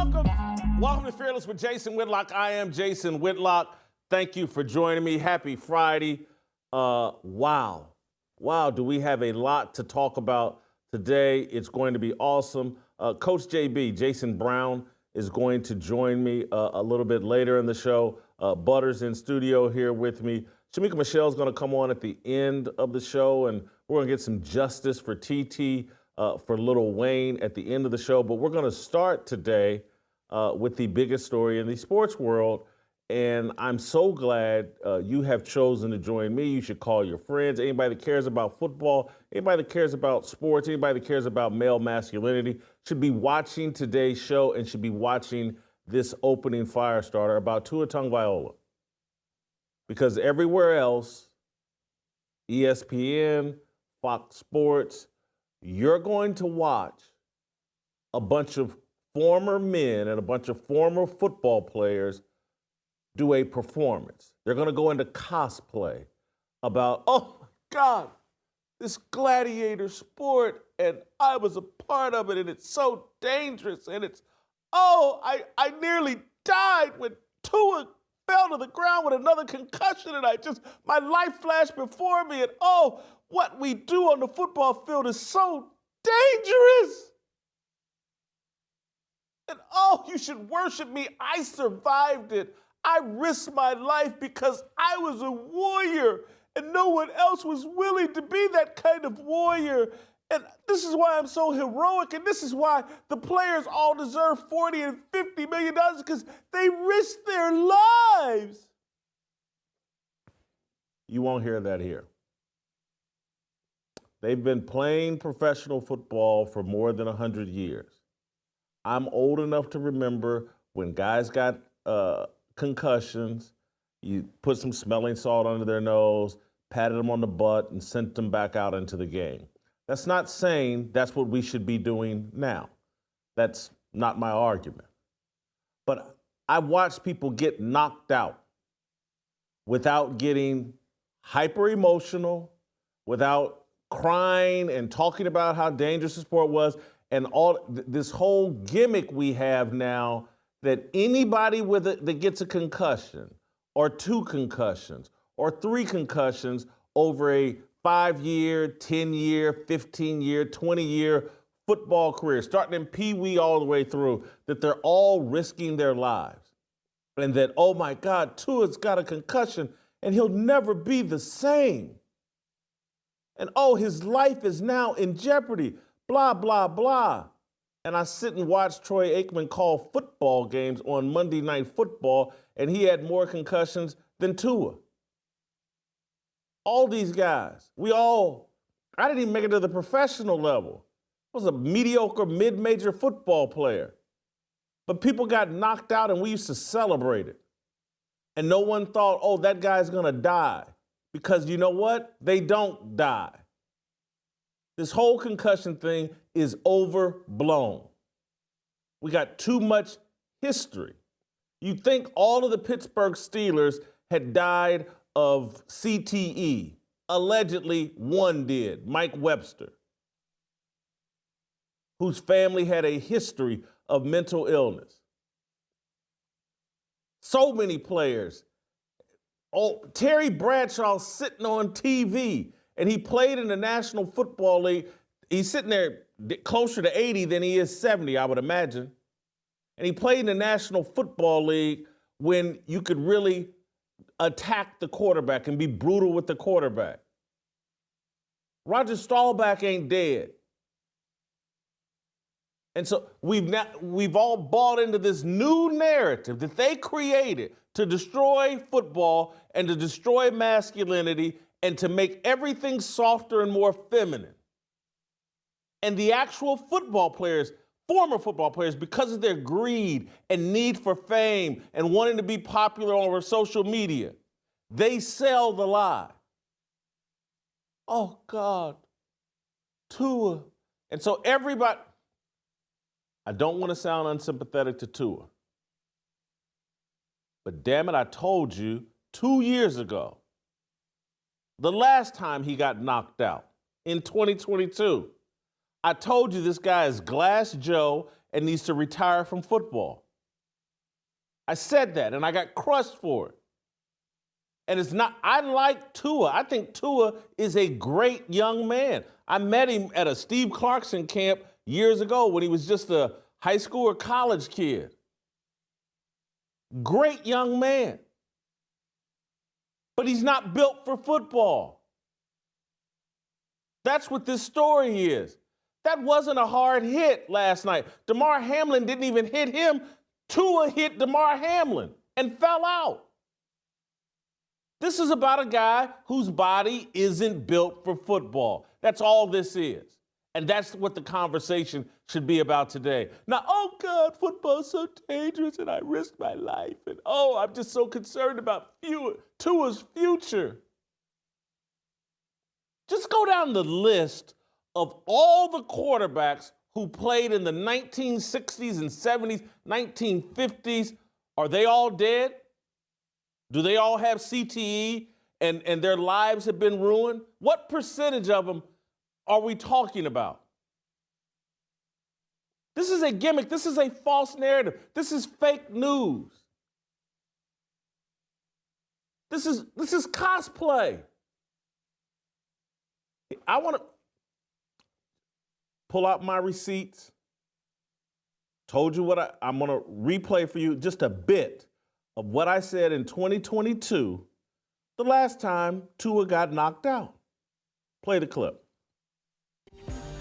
Welcome to Fearless with Jason Whitlock. I am Jason Whitlock. Thank you for joining me. Happy Friday. Wow, do we have a lot to talk about today. It's going to be awesome. Coach JB, Jason Brown, is going to join me a little bit later in the show. Butters in studio here with me. Shamika Michelle's going to come on at the end of the show, and we're going to get some justice for TT, for Lil Wayne at the end of the show. But we're going to start today with the biggest story in the sports world. And I'm so glad you have chosen to join me. You should call your friends, anybody that cares about football, anybody that cares about sports, anybody that cares about male masculinity should be watching today's show and should be watching this opening fire starter about Tua Tagovailoa. Because everywhere else, ESPN, Fox Sports, you're going to watch a bunch of former men and a bunch of former football players do a performance. They're going to go into cosplay about, oh my God, this gladiator sport, and I was a part of it, and it's so dangerous, and it's, I nearly died when Tua fell to the ground with another concussion, and my life flashed before me, and what we do on the football field is so dangerous. And you should worship me. I survived it. I risked my life because I was a warrior and no one else was willing to be that kind of warrior. And this is why I'm so heroic, and this is why the players all deserve $40 and $50 million because they risked their lives. You won't hear that here. They've been playing professional football for more than 100 years. I'm old enough to remember when guys got concussions, you put some smelling salt under their nose, patted them on the butt, and sent them back out into the game. That's not saying that's what we should be doing now. That's not my argument. But I watched people get knocked out without getting hyper emotional, without crying and talking about how dangerous the sport was, and all this whole gimmick we have now that anybody that gets a concussion or 2 concussions or 3 concussions over a 5-year, 10-year, 15-year, 20-year football career, starting in Pee-wee all the way through, that they're all risking their lives. And that, oh my God, Tua's got a concussion and he'll never be the same. And his life is now in jeopardy, blah, blah, blah. And I sit and watch Troy Aikman call football games on Monday Night Football, and he had more concussions than Tua. All these guys, I didn't even make it to the professional level. I was a mediocre mid-major football player. But people got knocked out, and we used to celebrate it. And no one thought, that guy's going to die. Because you know what? They don't die. This whole concussion thing is overblown. We got too much history. You'd think all of the Pittsburgh Steelers had died of CTE. Allegedly, one did, Mike Webster, whose family had a history of mental illness. So many players. Terry Bradshaw sitting on TV, and he played in the National Football League. He's sitting there closer to 80 than he is 70, I would imagine. And he played in the National Football League when you could really attack the quarterback and be brutal with the quarterback. Roger Staubach ain't dead. And so we've all bought into this new narrative that they created to destroy football and to destroy masculinity and to make everything softer and more feminine. And the actual football players, former football players, because of their greed and need for fame and wanting to be popular over social media, they sell the lie. Oh, God, Tua. And so everybody, I don't want to sound unsympathetic to Tua. But damn it, I told you 2 years ago, the last time he got knocked out in 2022, I told you this guy is Glass Joe and needs to retire from football. I said that, and I got crushed for it. And it's not, I like Tua. I think Tua is a great young man. I met him at a Steve Clarkson camp years ago when he was just a high school or college kid. Great young man. But he's not built for football. That's what this story is. That wasn't a hard hit last night. Damar Hamlin didn't even hit him. Tua hit Damar Hamlin and fell out. This is about a guy whose body isn't built for football. That's all this is. And that's what the conversation should be about today. Now, oh God, football's so dangerous and I risked my life. And oh, I'm just so concerned about Tua's future. Just go down the list of all the quarterbacks who played in the 1960s and 70s, 1950s. Are they all dead? Do they all have CTE and their lives have been ruined? What percentage of them are we talking about? This is a gimmick. This is a false narrative. This is fake news. This is cosplay. I want to pull out my receipts. Told you what I'm going to replay for you just a bit of what I said in 2022, the last time Tua got knocked out. Play the clip.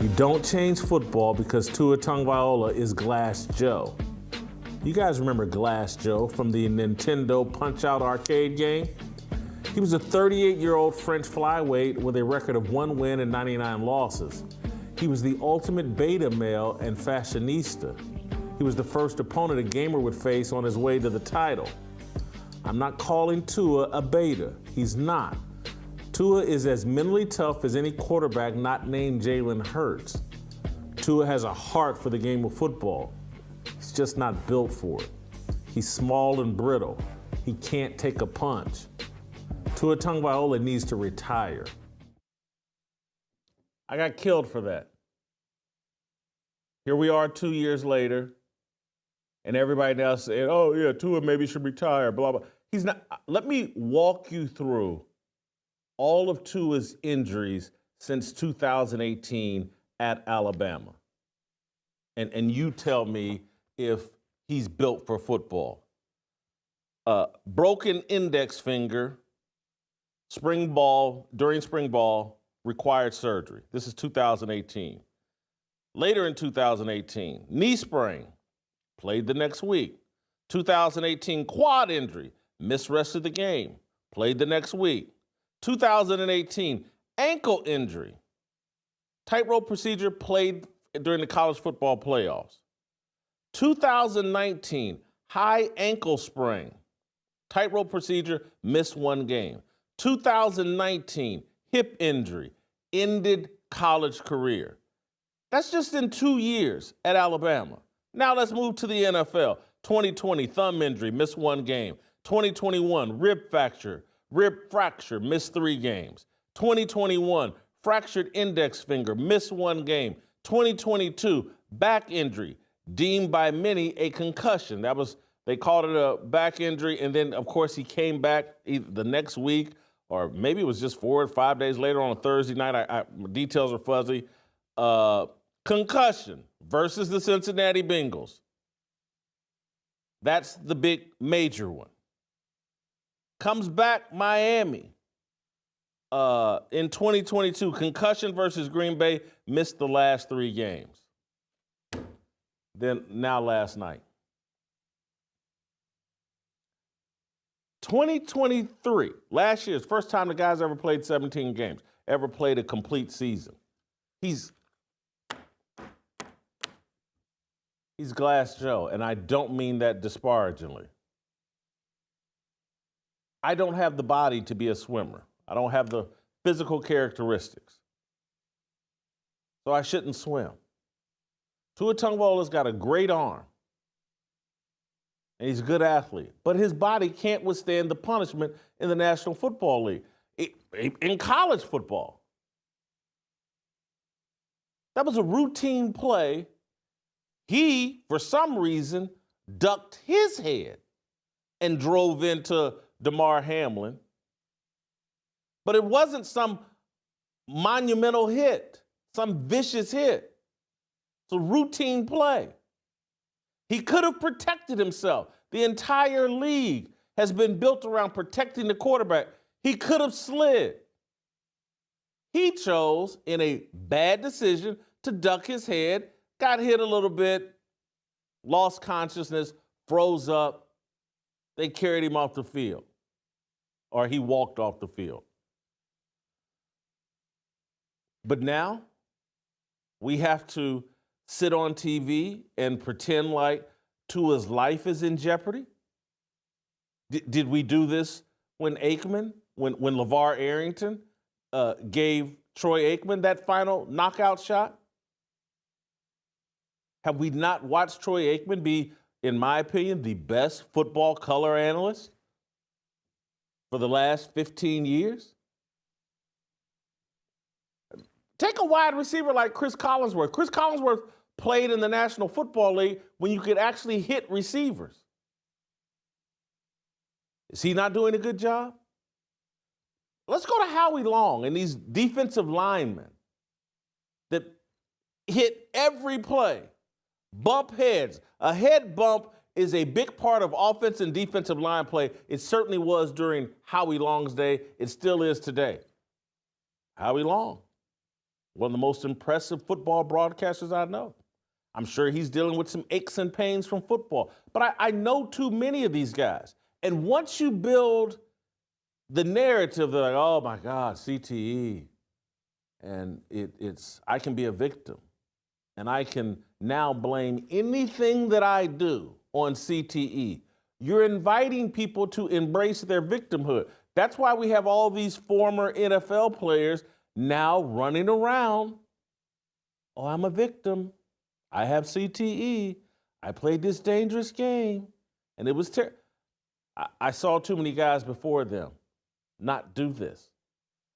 You don't change football because Tua Tagovailoa is Glass Joe. You guys remember Glass Joe from the Nintendo Punch-Out arcade game? He was a 38-year-old French flyweight with a record of 1 win and 99 losses. He was the ultimate beta male and fashionista. He was the first opponent a gamer would face on his way to the title. I'm not calling Tua a beta. He's not. Tua is as mentally tough as any quarterback not named Jalen Hurts. Tua has a heart for the game of football. He's just not built for it. He's small and brittle. He can't take a punch. Tua Tagovailoa needs to retire. I got killed for that. Here we are 2 years later, and everybody now saying, oh yeah, Tua maybe should retire, blah, blah. He's not. Let me walk you through all of Tua's injuries since 2018 at Alabama. And you tell me if he's built for football. Broken index finger, during spring ball, required surgery. This is 2018. Later in 2018, knee sprain, played the next week. 2018 quad injury, missed rest of the game, played the next week. 2018 ankle injury, tightrope procedure, played during the college football playoffs. 2019 high ankle sprain, tightrope procedure, missed 1 game. 2019 hip injury, ended college career. That's just in 2 years at Alabama. Now let's move to the NFL. 2020 thumb injury, missed 1 game. 2021 rib fracture, missed 3 games. 2021 fractured index finger, missed 1 game. 2022 back injury, deemed by many a concussion. They called it a back injury, and then of course he came back the next week, or maybe it was just 4 or 5 days later on a Thursday night. Details are fuzzy. Concussion versus the Cincinnati Bengals. That's the big major one. Comes back Miami in 2022. Concussion versus Green Bay, missed the last 3 games. Then now last night. 2023, last year's first time the guy's ever played 17 games, ever played a complete season. He's Glass Joe, and I don't mean that disparagingly. I don't have the body to be a swimmer. I don't have the physical characteristics. So I shouldn't swim. Tua Tagovailoa's got a great arm, and he's a good athlete, but his body can't withstand the punishment in the National Football League, in college football. That was a routine play He, for some reason, ducked his head and drove into Damar Hamlin. But it wasn't some monumental hit, some vicious hit. It's a routine play. He could have protected himself. The entire league has been built around protecting the quarterback. He could have slid. He chose, in a bad decision, to duck his head, got hit a little bit, lost consciousness, froze up. They carried him off the field, or he walked off the field. But now we have to sit on TV and pretend like Tua's life is in jeopardy? Did we do this when Aikman, when LeVar Arrington gave Troy Aikman that final knockout shot? Have we not watched Troy Aikman be, in my opinion, the best football color analyst for the last 15 years? Take a wide receiver like Chris Collinsworth. Chris Collinsworth played in the National Football League when you could actually hit receivers. Is he not doing a good job? Let's go to Howie Long and these defensive linemen that hit every play, bump heads. A head bump is a big part of offense and defensive line play. It certainly was during Howie Long's day. It still is today. Howie Long, one of the most impressive football broadcasters I know. I'm sure he's dealing with some aches and pains from football. But I know too many of these guys. And once you build the narrative, they're like, oh my God, CTE. And I can be a victim. And I can now blame anything that I do on CTE. You're inviting people to embrace their victimhood. That's why we have all these former NFL players now running around. Oh, I'm a victim. I have CTE. I played this dangerous game. And it was terrible. I saw too many guys before them not do this.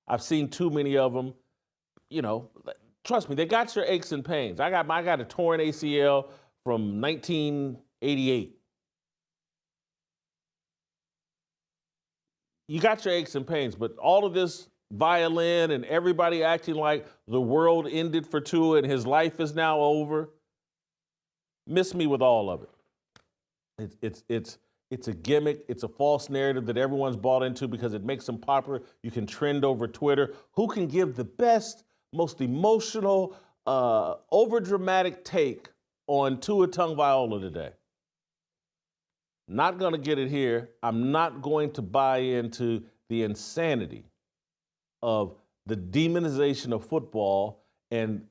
I've seen too many of them, trust me, they got your aches and pains. I got a torn ACL from 1988. You got your aches and pains, but all of this violin and everybody acting like the world ended for Tua and his life is now over, miss me with all of it. It's a gimmick. It's a false narrative that everyone's bought into because it makes them popular. You can trend over Twitter. Who can give the best, most emotional, overdramatic take on Tua Tagovailoa today? Not going to get it here. I'm not going to buy into the insanity of the demonization of football and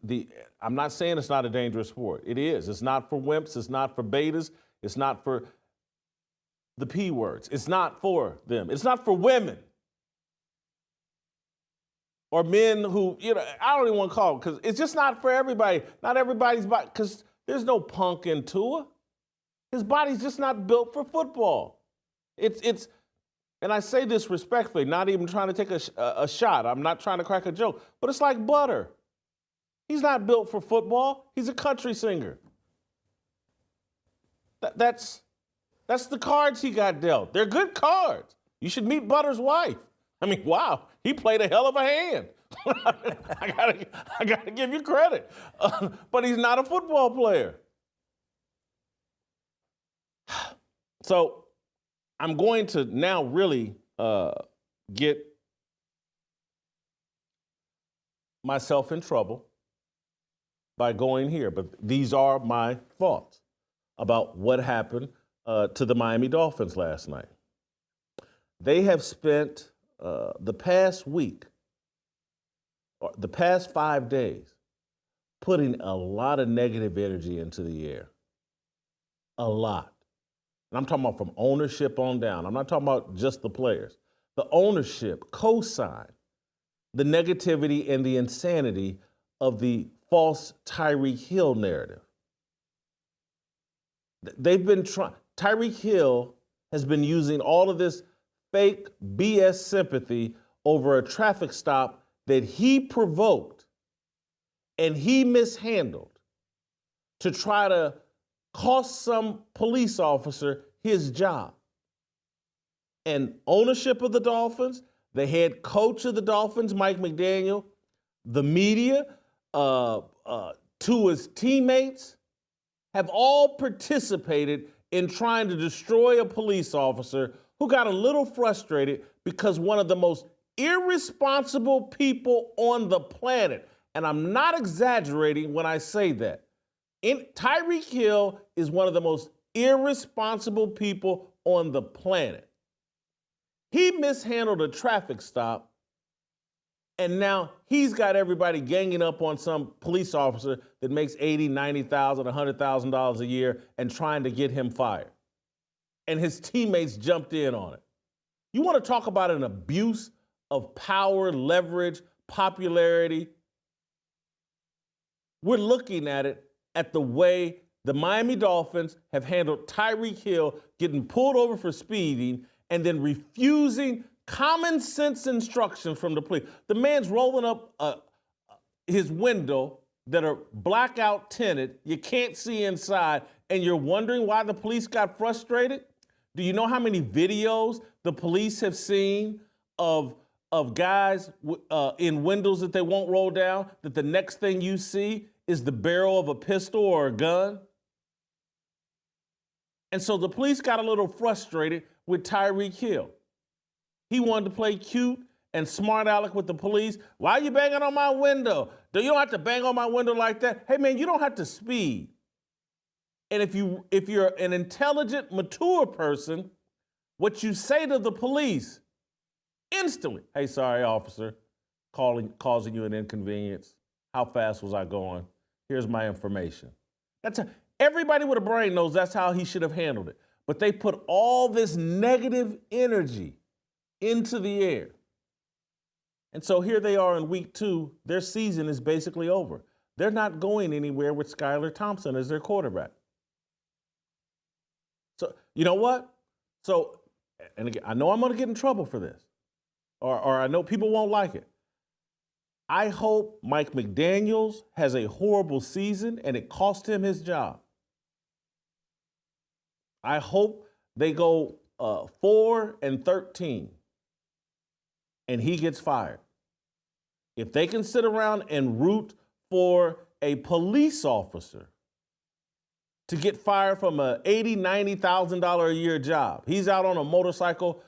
I'm not saying it's not a dangerous sport. It is. It's not for wimps. It's not for betas. It's not for the P words. It's not for them. It's not for women or men who, I don't even want to call them because it's just not for everybody. Not everybody's body, because there's no punk in Tua. His body's just not built for football. It's, and I say this respectfully, not even trying to take a shot. I'm not trying to crack a joke, but it's like butter. He's not built for football. He's a country singer. That's the cards he got dealt. They're good cards. You should meet Butter's wife. I mean, wow, he played a hell of a hand. I gotta give you credit. But he's not a football player. So I'm going to now really get myself in trouble by going here. But these are my thoughts about what happened to the Miami Dolphins last night. They have spent the past week, or the past 5 days, putting a lot of negative energy into the air. A lot. And I'm talking about from ownership on down. I'm not talking about just the players. The ownership co-signed the negativity and the insanity of the false Tyreek Hill narrative. They've been trying. Tyreek Hill has been using all of this fake BS sympathy over a traffic stop that he provoked and he mishandled to try to cost some police officer his job. And ownership of the Dolphins, the head coach of the Dolphins, Mike McDaniel, the media, Tua's teammates, have all participated in trying to destroy a police officer who got a little frustrated because one of the most irresponsible people on the planet, and I'm not exaggerating when I say that, Tyreek Hill is one of the most irresponsible people on the planet. He mishandled a traffic stop, and now he's got everybody ganging up on some police officer that makes $80,000, $90,000, $100,000 a year and trying to get him fired. And his teammates jumped in on it. You want to talk about an abuse of power, leverage, popularity? We're looking at it at the way the Miami Dolphins have handled Tyreek Hill getting pulled over for speeding and then refusing common sense instructions from the police. The man's rolling up his window that are blackout tinted. You can't see inside, and you're wondering why the police got frustrated? Do you know how many videos the police have seen of guys in windows that they won't roll down, that the next thing you see is the barrel of a pistol or a gun? And so the police got a little frustrated with Tyreek Hill. He wanted to play cute and smart aleck with the police. Why are you banging on my window? You don't have to bang on my window like that. Hey, man, you don't have to speed. And if you're an intelligent, mature person, what you say to the police instantly, hey, sorry, officer, causing you an inconvenience. How fast was I going? Here's my information. Everybody with a brain knows that's how he should have handled it. But they put all this negative energy into the air. And so here they are in week 2. Their season is basically over. They're not going anywhere with Skylar Thompson as their quarterback. So, you know what? So, and again, I know I'm going to get in trouble for this, or I know people won't like it. I hope Mike McDaniels has a horrible season and it cost him his job. I hope they go 4-13 and he gets fired. If they can sit around and root for a police officer to get fired from a $80,000, $90,000 a year job, he's out on a motorcycle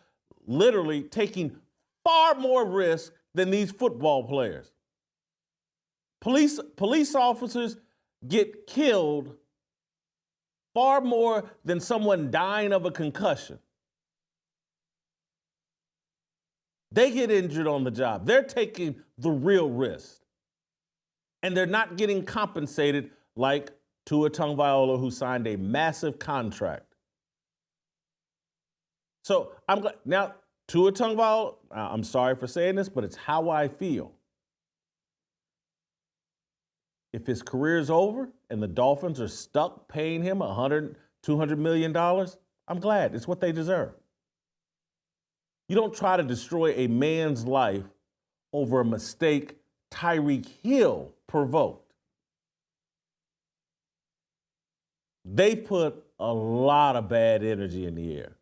literally taking far more risk than these football players. Police officers get killed far more than someone dying of a concussion. They get injured on the job. They're taking the real risk. And they're not getting compensated like Tua Tagovailoa, who signed a massive contract. So I'm glad. Now, Tua Tagovailoa, I'm sorry for saying this, but it's how I feel. If his career is over and the Dolphins are stuck paying him $100, $200 million, I'm glad. It's what they deserve. You don't try to destroy a man's life over a mistake Tyreek Hill provoked. They put a lot of bad energy in the air.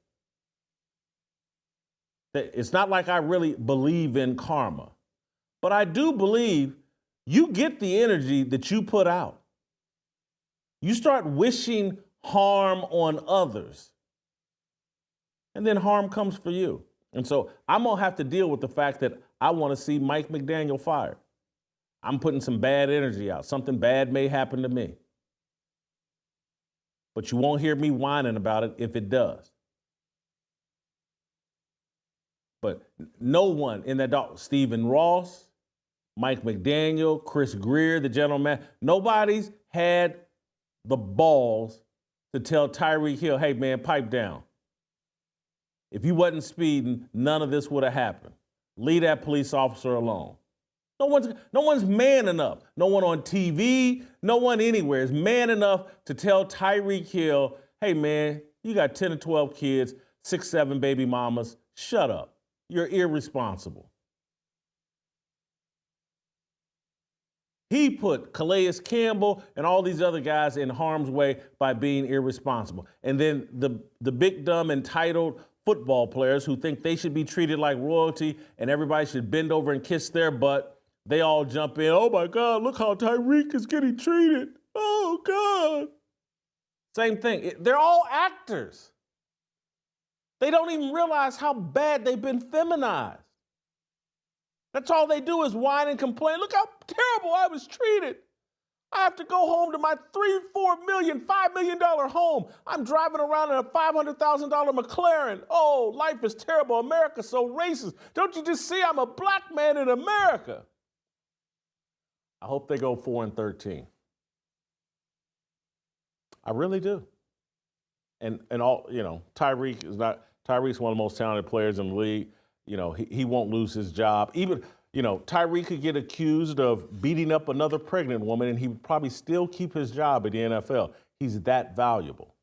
It's not like I really believe in karma, but I do believe you get the energy that you put out. You start wishing harm on others, and then harm comes for you. And so I'm going to have to deal with the fact that I want to see Mike McDaniel fired. I'm putting some bad energy out. Something bad may happen to me. But you won't hear me whining about it if it does. But no one in that dog, Stephen Ross, Mike McDaniel, Chris Greer, the general manager, nobody's had the balls to tell Tyreek Hill, hey, man, pipe down. If you wasn't speeding, none of this would have happened. Leave that police officer alone. No one's man enough. No one on TV, no one anywhere is man enough to tell Tyreek Hill, hey, man, you got 10 or 12 kids, 6, 7 baby mamas. Shut up. You're irresponsible. He put Calais Campbell and all these other guys in harm's way by being irresponsible. And then the big, dumb, entitled football players who think they should be treated like royalty and everybody should bend over and kiss their butt, they all jump in. Oh, my God, look how Tyreek is getting treated. Oh, God. Same thing. They're all actors. They don't even realize how bad they've been feminized. That's all they do is whine and complain. Look how terrible I was treated. I have to go home to my $3, $4 million, $5 million home. I'm driving around in a $500,000 McLaren. Oh, life is terrible. America's so racist. Don't you just see I'm a black man in America? I hope they go 4-13. I really do. And all, Tyreek's one of the most talented players in the league. He won't lose his job. Even, Tyreek could get accused of beating up another pregnant woman and he would probably still keep his job at the NFL. He's that valuable.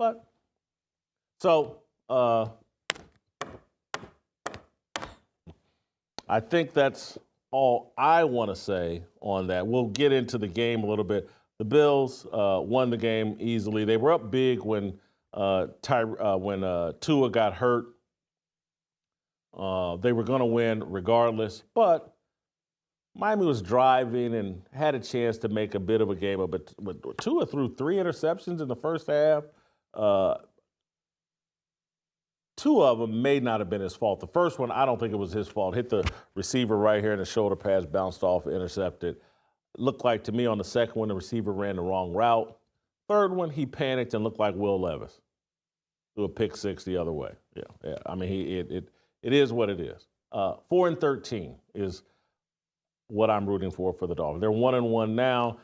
I think that's all I want to say on that. We'll get into the game a little bit. The Bills won the game easily. They were up big when Tua got hurt. They were going to win regardless, but Miami was driving and had a chance to make a bit of a game of it. But Tua threw 3 interceptions in the first half. 2 of them may not have been his fault. The first one, I don't think it was his fault. Hit the receiver right here and the shoulder pass bounced off, intercepted. Looked like to me on the second one, the receiver ran the wrong route. Third one, he panicked and looked like Will Levis. Threw a pick 6 the other way. Yeah. I mean, it is what it is. 4-13 is what I'm rooting for the Dolphins. They're 1-1 now.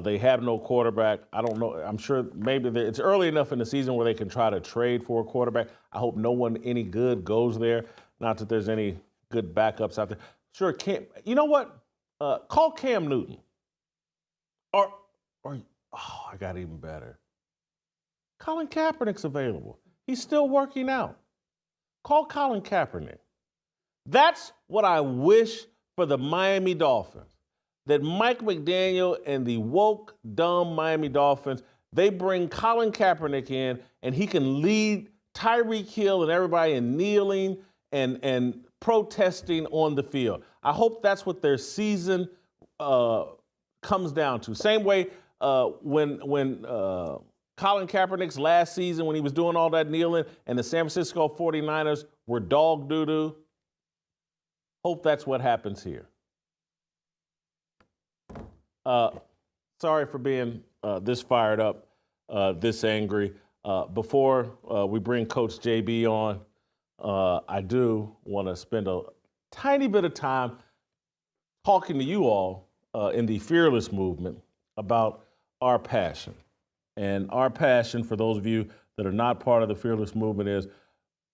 They have no quarterback. I don't know. I'm sure maybe it's early enough in the season where they can try to trade for a quarterback. I hope no one any good goes there. Not that there's any good backups out there. Sure, you know what? Call Cam Newton. I got even better. Colin Kaepernick's available. He's still working out. Call Colin Kaepernick. That's what I wish for the Miami Dolphins. That Mike McDaniel and the woke, dumb Miami Dolphins, they bring Colin Kaepernick in and he can lead Tyreek Hill and everybody in kneeling and protesting on the field. I hope that's what their season comes down to. Same way when Colin Kaepernick's last season, when he was doing all that kneeling and the San Francisco 49ers were dog doo-doo. Hope that's what happens here. Sorry for being this fired up, this angry. Before we bring Coach JB on, I do want to spend a tiny bit of time talking to you all in the Fearless movement about our passion. And our passion, for those of you that are not part of the Fearless movement, is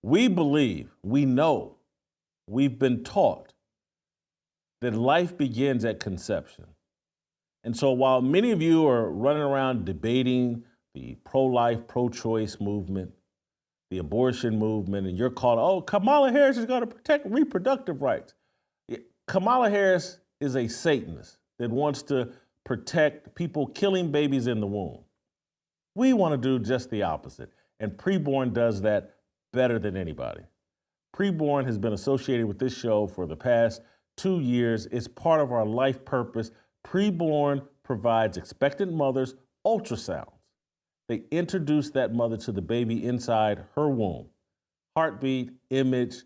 we believe, we know, we've been taught that life begins at conception. And so while many of you are running around debating the pro-life, pro-choice movement, the abortion movement, and you're called, Kamala Harris is going to protect reproductive rights. Kamala Harris is a Satanist that wants to protect people killing babies in the womb. We want to do just the opposite. And Preborn does that better than anybody. Preborn has been associated with this show for the past 2 years. It's part of our life purpose. Preborn provides expectant mothers ultrasounds. They introduce that mother to the baby inside her womb. Heartbeat, image.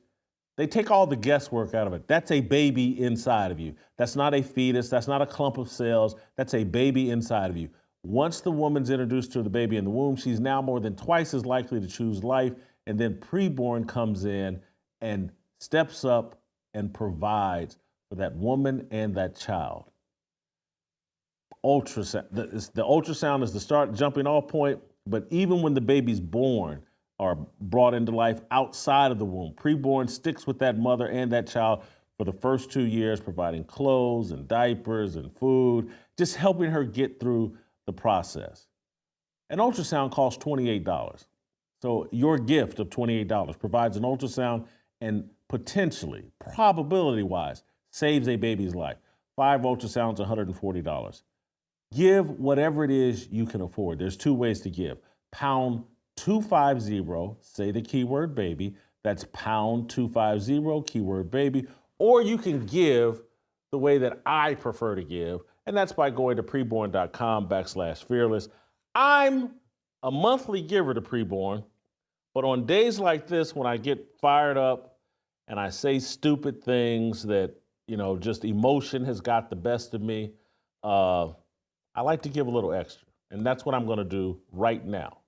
They take all the guesswork out of it. That's a baby inside of you. That's not a fetus. That's not a clump of cells. That's a baby inside of you. Once the woman's introduced to the baby in the womb, she's now more than twice as likely to choose life. And then Preborn comes in and steps up and provides for that woman and that child. Ultrasound. The ultrasound is the start jumping off point, but even when the baby's born or brought into life outside of the womb, Preborn sticks with that mother and that child for the first 2 years, providing clothes and diapers and food, just helping her get through the process. An ultrasound costs $28. So your gift of $28 provides an ultrasound and potentially, probability-wise, saves a baby's life. 5 ultrasounds, $140. Give whatever it is you can afford. There's 2 ways to give. Pound 250, say the keyword baby. That's pound 250, keyword baby. Or you can give the way that I prefer to give, and that's by going to preborn.com/fearless. I'm a monthly giver to Preborn, but on days like this when I get fired up and I say stupid things that, just emotion has got the best of me, I like to give a little extra, and that's what I'm going to do right now.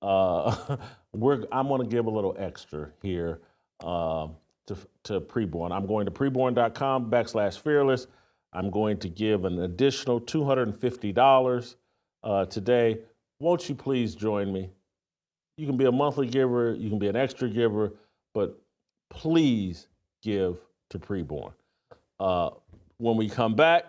I'm going to give a little extra here to Preborn. I'm going to preborn.com/fearless. I'm going to give an additional $250 today. Won't you please join me? You can be a monthly giver, you can be an extra giver, but please give to Preborn. When we come back,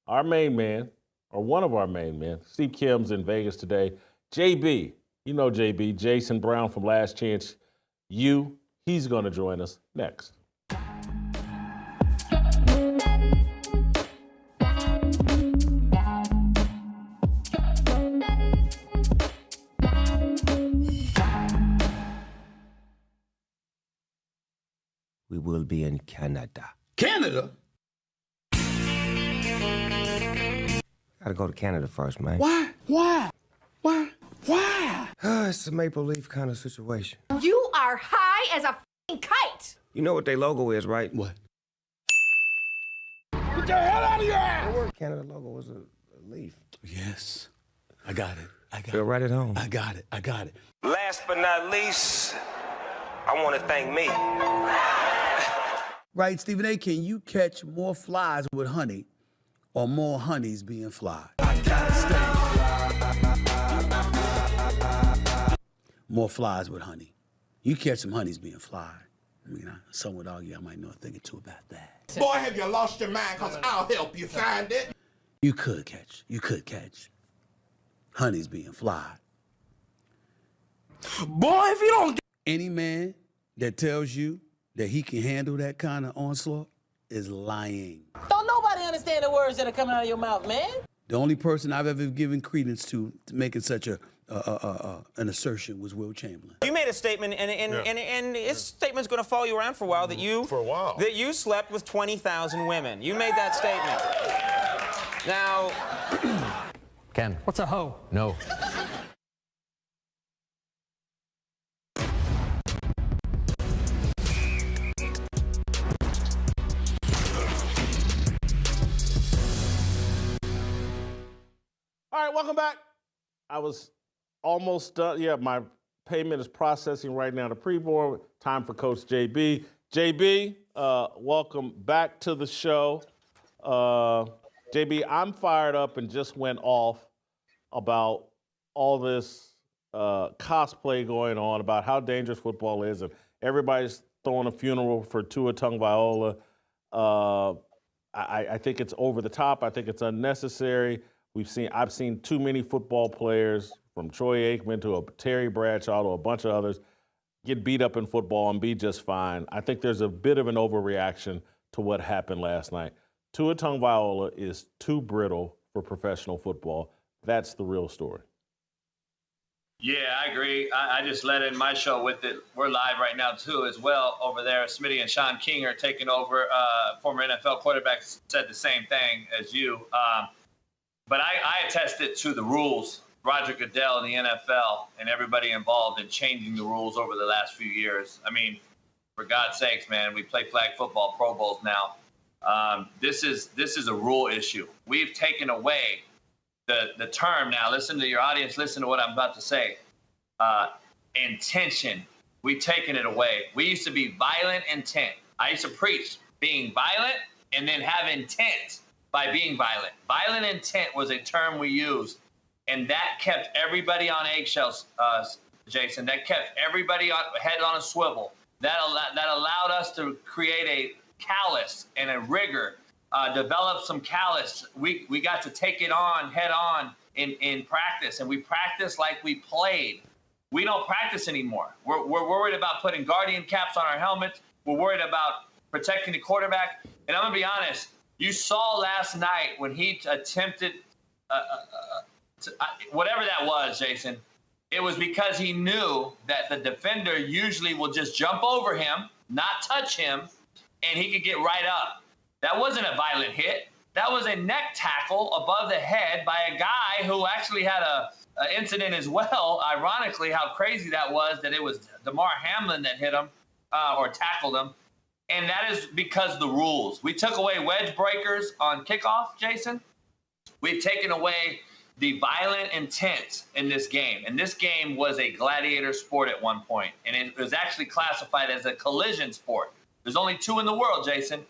our main man, or one of our main men, Steve Kim's in Vegas today. JB, you know JB, Jason Brown from Last Chance U. He's going to join us next. We will be in Canada. Canada? Gotta go to Canada first, man. Why? It's a maple leaf kind of situation. You are high as a f***ing kite. You know what their logo is, right? What? Get your head out of your ass! Canada logo is a leaf. Yes. I got it. Feel right at home. I got it. Last but not least, I want to thank me. Right, Stephen A., can you catch more flies with honey or more honeys being fly? I gotta stay. More flies with honey. You catch some honeys being fly. I mean, some would argue I might know a thing or two about that. Boy, have you lost your mind, because I'll help you find it. You could catch honeys being fly. Boy, if you don't Any man that tells you that he can handle that kind of onslaught is lying. Don't nobody understand the words that are coming out of your mouth, man. The only person I've ever given credence to making such an assertion was Will Chamberlain. You made a statement, and his statement's going to follow you around for a while. That you slept with 20,000 women. You made that statement. Now, Ken. What's a hoe? No. All right, welcome back. I was almost done. Yeah, my payment is processing right now to Preborn. Time for Coach JB. JB, welcome back to the show. JB, I'm fired up and just went off about all this cosplay going on about how dangerous football is, and everybody's throwing a funeral for Tua Tagovailoa. I think it's over the top. I think it's unnecessary. I've seen too many football players, from Troy Aikman to a Terry Bradshaw to a bunch of others, get beat up in football and be just fine. I think there's a bit of an overreaction to what happened last night. Tua Tagovailoa is too brittle for professional football. That's the real story. Yeah, I agree. I just let in my show with it. We're live right now, too, as well, over there. Smitty and Sean King are taking over. Former NFL quarterback said the same thing as you. But I attested to the rules, Roger Goodell in the NFL and everybody involved in changing the rules over the last few years. I mean, for God's sakes, man, we play flag football Pro Bowls now. This is a rule issue. We've taken away the term now. Listen to your audience. Listen to what I'm about to say. Intention. We've taken it away. We used to be violent intent. I used to preach being violent and then have intent by being violent. Violent intent was a term we used, and that kept everybody on eggshells, Jason. That kept everybody head on a swivel. That allowed us to create a callus and a rigor, develop some callus. We got to take it on head on in practice, and we practiced like we played. We don't practice anymore. We're worried about putting guardian caps on our helmets. We're worried about protecting the quarterback. And I'm going to be honest, you saw last night when he attempted whatever that was, Jason, it was because he knew that the defender usually will just jump over him, not touch him, and he could get right up. That wasn't a violent hit. That was a neck tackle above the head by a guy who actually had an incident as well. Ironically, how crazy that was that it was Damar Hamlin that hit him or tackled him. And that is because of the rules. We took away wedge breakers on kickoff, Jason. We've taken away the violent intent in this game. And this game was a gladiator sport at one point. And it was actually classified as a collision sport. There's only two in the world, Jason,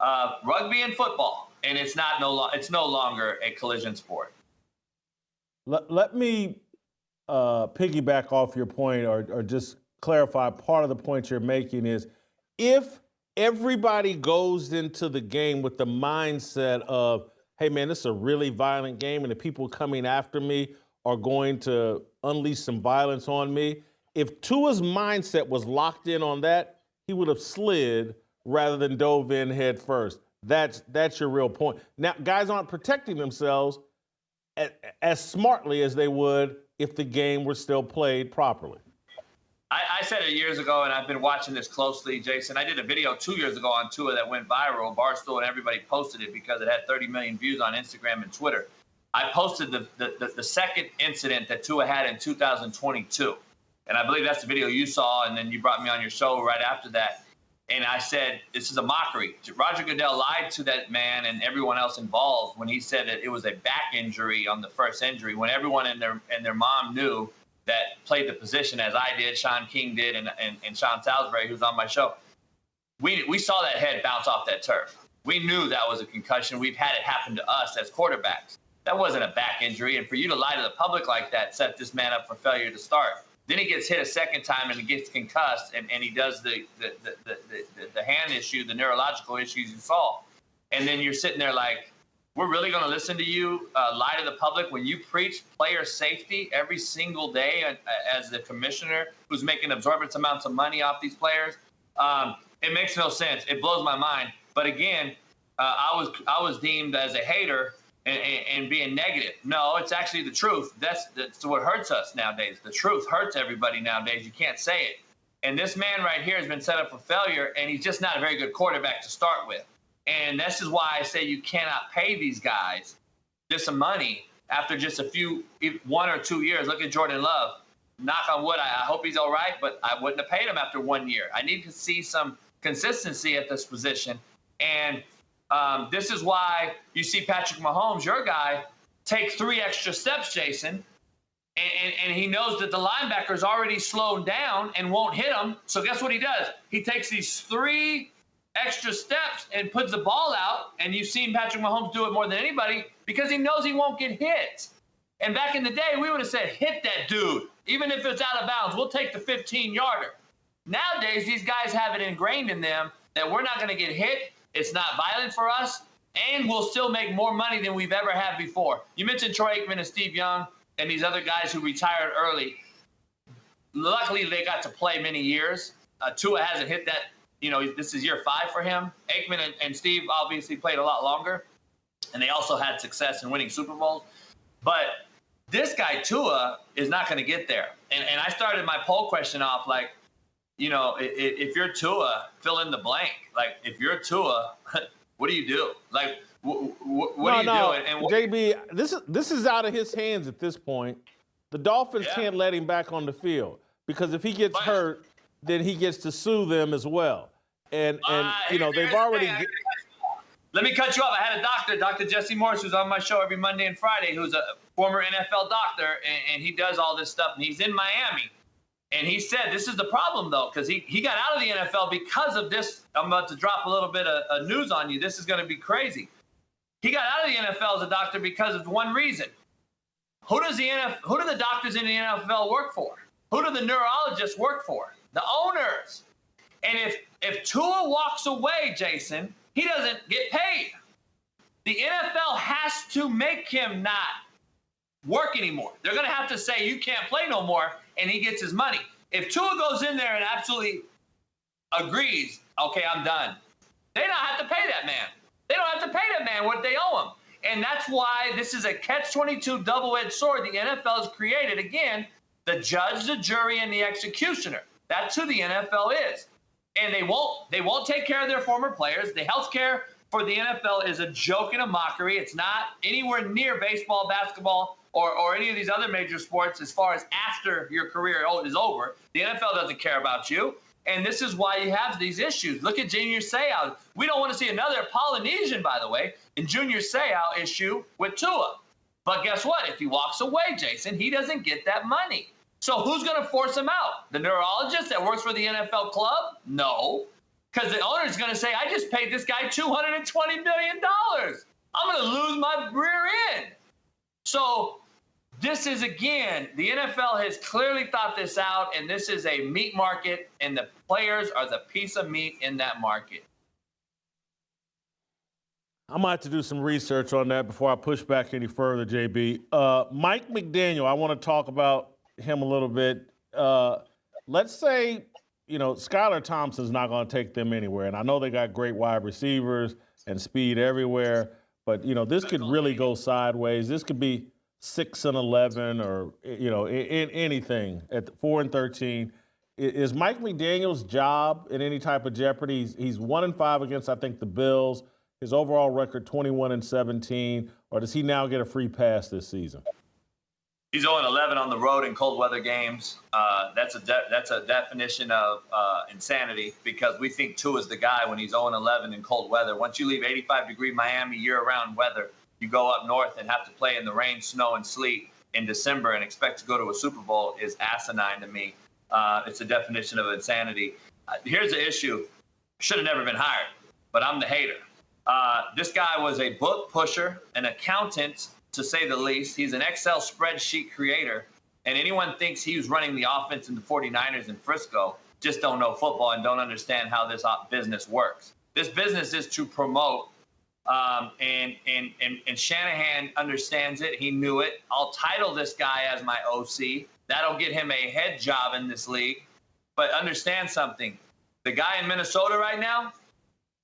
rugby and football. And it's no longer a collision sport. Let me piggyback off your point or just clarify part of the point you're making is if everybody goes into the game with the mindset of, hey, man, this is a really violent game and the people coming after me are going to unleash some violence on me. If Tua's mindset was locked in on that, he would have slid rather than dove in head first. That's your real point. Now, guys aren't protecting themselves as smartly as they would if the game were still played properly. I said it years ago, and I've been watching this closely, Jason. I did a video 2 years ago on Tua that went viral. Barstool and everybody posted it because it had 30 million views on Instagram and Twitter. I posted the second incident that Tua had in 2022. And I believe that's the video you saw, and then you brought me on your show right after that. And I said, this is a mockery. Roger Goodell lied to that man and everyone else involved when he said that it was a back injury on the first injury, when everyone and their mom knew that played the position as I did, Sean King did, and Sean Salisbury, who's on my show. We saw that head bounce off that turf. We knew that was a concussion. We've had it happen to us as quarterbacks. That wasn't a back injury. And for you to lie to the public like that set this man up for failure to start. Then he gets hit a second time and he gets concussed, and he does the hand issue, the neurological issues you saw. And then you're sitting there like, we're really going to listen to you lie to the public when you preach player safety every single day as the commissioner who's making exorbitant amounts of money off these players? It makes no sense. It blows my mind. But again, I was deemed as a hater and being negative. No, it's actually the truth. That's what hurts us nowadays. The truth hurts everybody nowadays. You can't say it. And this man right here has been set up for failure, and he's just not a very good quarterback to start with. And this is why I say you cannot pay these guys this money after just 1 or 2 years. Look at Jordan Love. Knock on wood, I hope he's all right, but I wouldn't have paid him after 1 year. I need to see some consistency at this position. And this is why you see Patrick Mahomes, your guy, take 3 extra steps, Jason, and he knows that the linebacker's already slowed down and won't hit him. So guess what he does? He takes these 3 extra steps and puts the ball out, and you've seen Patrick Mahomes do it more than anybody because he knows he won't get hit. And back in the day, we would have said, hit that dude. Even if it's out of bounds, we'll take the 15-yarder. Nowadays, these guys have it ingrained in them that we're not going to get hit. It's not violent for us, and we'll still make more money than we've ever had before. You mentioned Troy Aikman and Steve Young and these other guys who retired early. Luckily, they got to play many years. Tua hasn't hit that. This is year 5 for him. Aikman and Steve obviously played a lot longer, and they also had success in winning Super Bowls. But this guy, Tua, is not going to get there. And I started my poll question off like, if you're Tua, fill in the blank. Like, if you're Tua, what do you do? Like, what do you do? And JB, this is out of his hands at this point. The Dolphins can't let him back on the field because if he gets hurt, then he gets to sue them as well. And they've already. Let me cut you off. I had a doctor, Dr. Jesse Morris, who's on my show every Monday and Friday, who's a former NFL doctor, and he does all this stuff, and he's in Miami. And he said this is the problem, though, because he got out of the NFL because of this. I'm about to drop a little bit of news on you. This is going to be crazy. He got out of the NFL as a doctor because of one reason. Who do the doctors in the NFL work for? Who do the neurologists work for? The owners. And if Tua walks away, Jason, he doesn't get paid. The NFL has to make him not work anymore. They're going to have to say, you can't play no more, and he gets his money. If Tua goes in there and absolutely agrees, okay, I'm done, They don't have to pay that man. They don't have to pay that man what they owe him. And that's why this is a catch-22 double-edged sword the NFL has created. Again, the judge, the jury, and the executioner. That's who the NFL is. And they won't take care of their former players. The health care for the NFL is a joke and a mockery. It's not anywhere near baseball, basketball, or any of these other major sports as far as after your career is over. The NFL doesn't care about you. And this is why you have these issues. Look at Junior Seau. We don't want to see another Polynesian, by the way, in Junior Seau issue with Tua. But guess what? If he walks away, Jason, he doesn't get that money. So who's going to force him out? The neurologist that works for the NFL club? No. Because the owner's going to say, I just paid this guy $220 million. I'm going to lose my rear end. So this is, again, the NFL has clearly thought this out, and this is a meat market, and the players are the piece of meat in that market. I might have to do some research on that before I push back any further, JB. Mike McDaniel, I want to talk about him a little bit. Let's say, Skylar Thompson's not going to take them anywhere, and I know they got great wide receivers and speed everywhere, but, this could really go sideways. This could be 6-11 or, in anything at 4-13. Is Mike McDaniel's job in any type of jeopardy? He's 1-5 against, I think, the Bills. His overall record 21-17, or does he now get a free pass this season? He's 0-11 on the road in cold weather games. That's a definition of insanity, because we think Tua is the guy when he's 0-11 in cold weather. Once you leave 85-degree Miami year-round weather, you go up north and have to play in the rain, snow, and sleet in December and expect to go to a Super Bowl is asinine to me. It's a definition of insanity. Here's the issue. Should have never been hired, but I'm the hater. This guy was a book pusher, an accountant, to say the least. He's an Excel spreadsheet creator, and anyone thinks he was running the offense in the 49ers in Frisco just don't know football and don't understand how this business works. This business is to promote, and Shanahan understands it. He knew it. I'll title this guy as my OC. That'll get him a head job in this league. But understand something. The guy in Minnesota right now,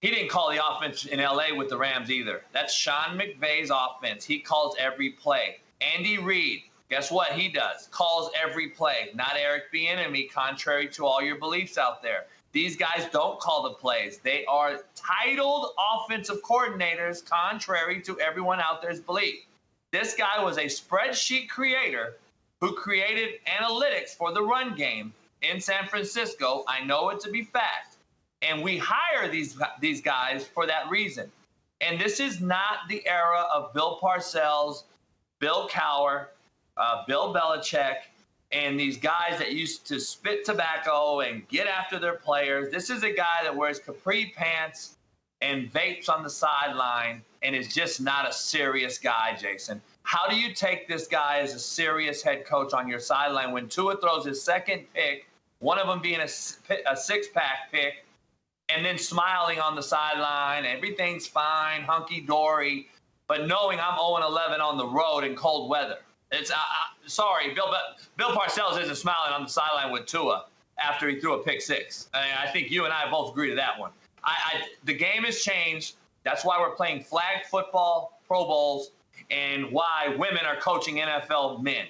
he didn't call the offense in L.A. with the Rams either. That's Sean McVay's offense. He calls every play. Andy Reid, guess what he does? Calls every play. Not Eric Bieniemy, contrary to all your beliefs out there. These guys don't call the plays. They are titled offensive coordinators, contrary to everyone out there's belief. This guy was a spreadsheet creator who created analytics for the run game in San Francisco. I know it to be fact. And we hire these guys for that reason. And this is not the era of Bill Parcells, Bill Cowher, Bill Belichick, and these guys that used to spit tobacco and get after their players. This is a guy that wears capri pants and vapes on the sideline and is just not a serious guy, Jason. How do you take this guy as a serious head coach on your sideline when Tua throws his second pick, one of them being a six-pack pick, and then smiling on the sideline, everything's fine, hunky-dory, but knowing I'm 0-11 on the road in cold weather? It's sorry, Bill Parcells isn't smiling on the sideline with Tua after he threw a pick six. I think you and I both agree to that one. The game has changed. That's why we're playing flag football, Pro Bowls, and why women are coaching NFL men.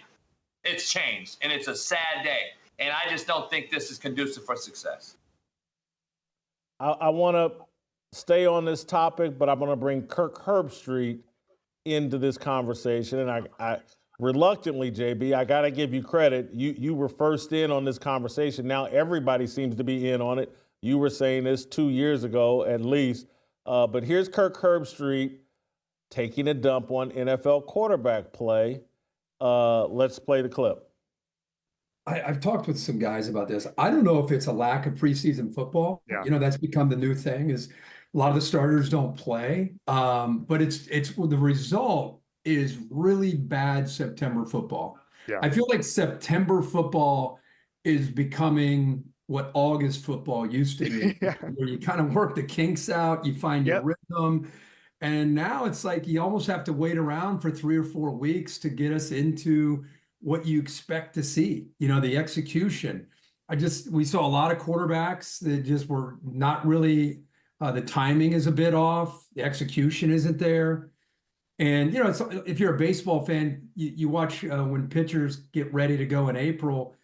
It's changed, and it's a sad day. And I just don't think this is conducive for success. I want to stay on this topic, but I'm going to bring Kirk Herbstreit into this conversation. And I reluctantly, JB, I got to give you credit. You were first in on this conversation. Now everybody seems to be in on it. You were saying this 2 years ago at least. But here's Kirk Herbstreit taking a dump on NFL quarterback play. Let's play the clip. I've talked with some guys about this. I don't know if it's a lack of preseason football. Yeah. That's become the new thing is a lot of the starters don't play. But it's the result is really bad September football. Yeah. I feel like September football is becoming what August football used to be, where you kind of work the kinks out, you find your rhythm. And now it's like you almost have to wait around for 3 or 4 weeks to get us into what you expect to see, the execution. We saw a lot of quarterbacks that just were not really The timing is a bit off. The execution isn't there. And, if you're a baseball fan, you watch when pitchers get ready to go in April,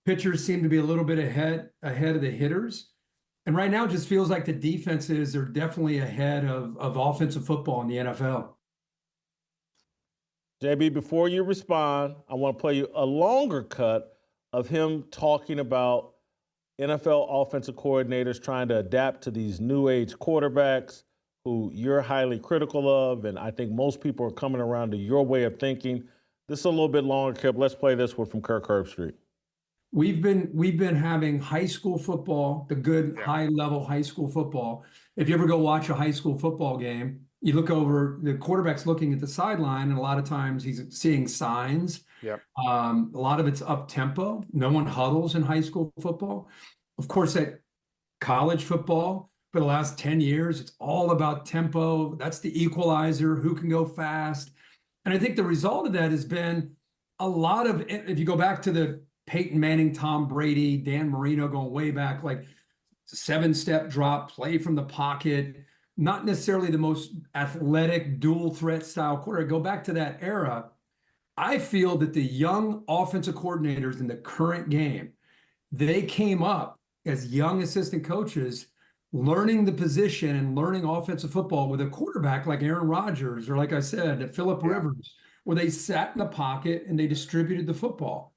pitchers seem to be a little bit ahead of the hitters. And right now it just feels like the defenses are definitely ahead of offensive football in the NFL. JB, before you respond, I want to play you a longer cut of him talking about NFL offensive coordinators trying to adapt to these new age quarterbacks who you're highly critical of, and I think most people are coming around to your way of thinking. This is a little bit longer clip. Let's play this one from Kirk Herbstreit. We've been having high school football, the good high level high school football. If you ever go watch a high school football game, you look over, the quarterback's looking at the sideline, and a lot of times he's seeing signs. Yep. A lot of it's up tempo. No one huddles in high school football. Of course, at college football, for the last 10 years, it's all about tempo. That's the equalizer, who can go fast. And I think the result of that has been a lot of, if you go back to the Peyton Manning, Tom Brady, Dan Marino, going way back, like 7-step drop, play from the pocket, not necessarily the most athletic dual threat style quarterback. Go back to that era. I feel that the young offensive coordinators in the current game, they came up as young assistant coaches, learning the position and learning offensive football with a quarterback like Aaron Rodgers, or like I said, Phillip Rivers, where they sat in the pocket and they distributed the football.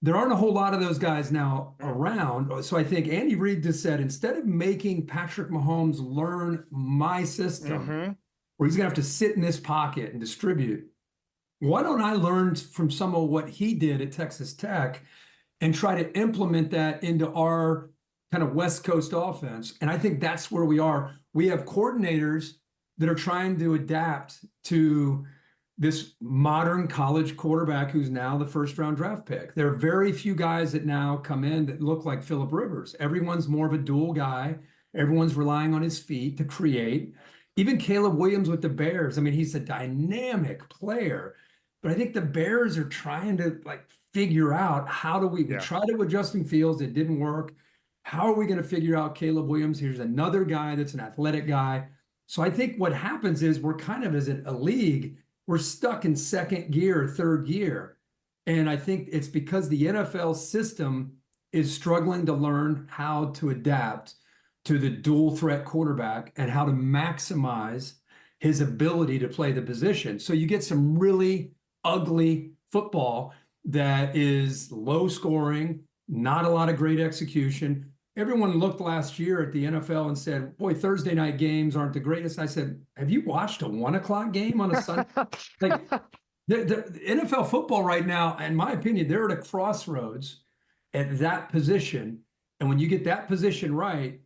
There aren't a whole lot of those guys now around. So I think Andy Reid just said, instead of making Patrick Mahomes learn my system, where he's going to have to sit in this pocket and distribute, why don't I learn from some of what he did at Texas Tech and try to implement that into our kind of West Coast offense? And I think that's where we are. We have coordinators that are trying to adapt to this modern college quarterback who's now the first-round draft pick. There are very few guys that now come in that look like Phillip Rivers. Everyone's more of a dual guy. Everyone's relying on his feet to create. Even Caleb Williams with the Bears, I mean, he's a dynamic player. But I think the Bears are trying to figure out, how do we tried it with Justin Fields, it didn't work. How are we going to figure out Caleb Williams? Here's another guy that's an athletic guy. So I think what happens is we're kind of, as a league, we're stuck in second gear, third gear. And I think it's because the NFL system is struggling to learn how to adapt to the dual threat quarterback and how to maximize his ability to play the position. So you get some really ugly football that is low scoring, not a lot of great execution. Everyone looked last year at the NFL and said, boy, Thursday night games aren't the greatest. I said, have you watched a 1:00 game on a Sunday? The NFL football right now, in my opinion, they're at a crossroads at that position. And when you get that position right,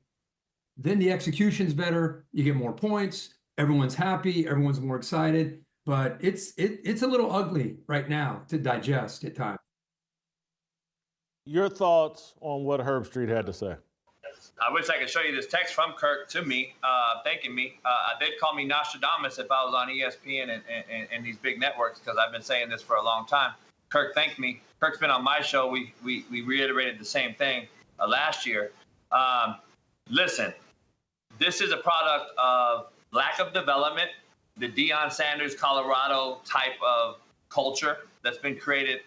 then the execution's better. You get more points. Everyone's happy. Everyone's more excited. But it's a little ugly right now to digest at times. Your thoughts on what Herbstreit had to say? I wish I could show you this text from Kirk to me, thanking me. They'd call me Nostradamus if I was on ESPN and these big networks, because I've been saying this for a long time. Kirk thanked me. Kirk's been on my show. We reiterated the same thing last year. Listen, this is a product of lack of development, the Deion Sanders, Colorado type of culture that's been created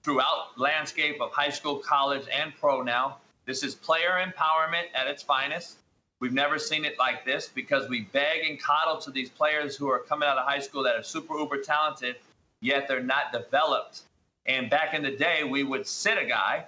throughout landscape of high school, college, and pro now. This is player empowerment at its finest. We've never seen it like this, because we beg and coddle to these players who are coming out of high school that are super uber talented, yet they're not developed. And back in the day, we would sit a guy,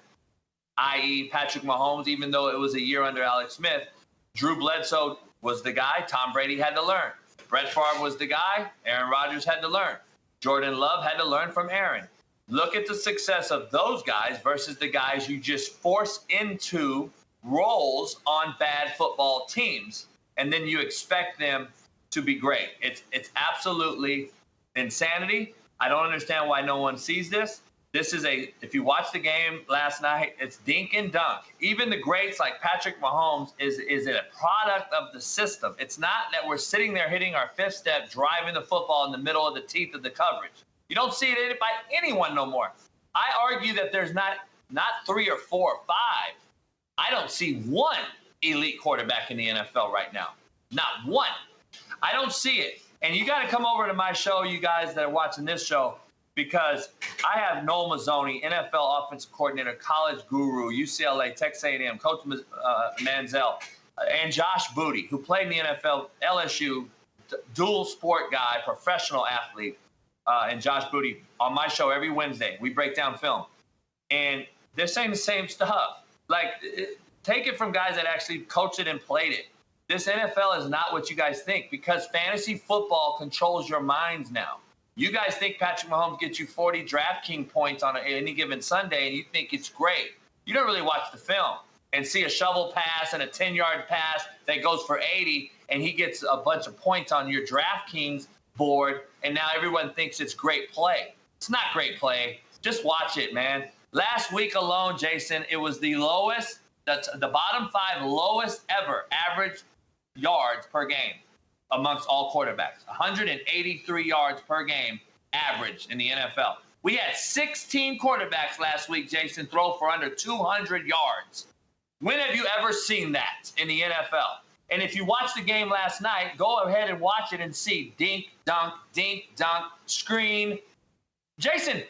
i.e. Patrick Mahomes, even though it was a year under Alex Smith. Drew Bledsoe was the guy. Tom Brady had to learn. Brett Favre was the guy. Aaron Rodgers had to learn. Jordan Love had to learn from Aaron. Look at the success of those guys versus the guys you just force into roles on bad football teams, and then you expect them to be great. It's absolutely insanity. I don't understand why no one sees this. This is if you watch the game last night, it's dink and dunk. Even the greats like Patrick Mahomes is a product of the system. It's not that we're sitting there hitting our fifth step, driving the football in the middle of the teeth of the coverage. You don't see it by anyone no more. I argue that there's not 3 or 4 or 5. I don't see one elite quarterback in the NFL right now. Not one. I don't see it. And you got to come over to my show, you guys that are watching this show, because I have Noel Mazzoni, NFL offensive coordinator, college guru, UCLA, Texas A&M, Coach Manziel, and Josh Booty, who played in the NFL, LSU, dual sport guy, professional athlete, and Josh Booty on my show every Wednesday. We break down film. And they're saying the same stuff. Like, take it from guys that actually coached it and played it. This NFL is not what you guys think, because fantasy football controls your minds now. You guys think Patrick Mahomes gets you 40 DraftKings points on any given Sunday, and you think it's great. You don't really watch the film and see a shovel pass and a 10-yard pass that goes for 80, and he gets a bunch of points on your DraftKings board, and now everyone thinks it's great play. It's not great play. Just watch it, man. Last week alone, Jason, it was the lowest, the bottom 5 lowest ever average yards per game amongst all quarterbacks. 183 yards per game average in the NFL. We had 16 quarterbacks last week, Jason, throw for under 200 yards. When have you ever seen that in the NFL? And if you watched the game last night, go ahead and watch it and see dink, dunk, screen. Jason,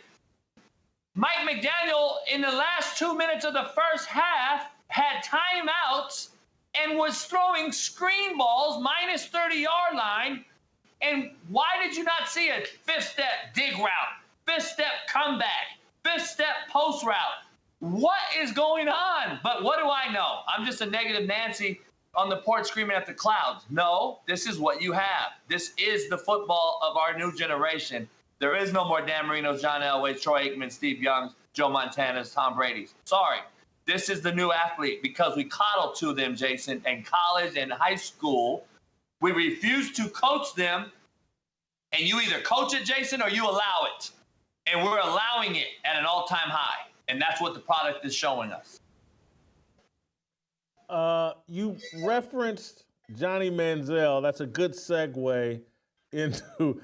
Mike McDaniel in the last 2 minutes of the first half had timeouts and was throwing screen balls minus 30-yard line. And why did you not see a 5th step dig route, 5th step comeback, 5th step post route? What is going on? But what do I know? I'm just a negative Nancy on the porch screaming at the clouds. No, this is what you have. This is the football of our new generation. There is no more Dan Marino's, John Elway's, Troy Aikman, Steve Young's, Joe Montana's, Tom Brady's. Sorry. This is the new athlete because we coddle to them, Jason, in college and high school. We refuse to coach them, and you either coach it, Jason, or you allow it. And we're allowing it at an all-time high, and that's what the product is showing us. You referenced Johnny Manziel. That's a good segue into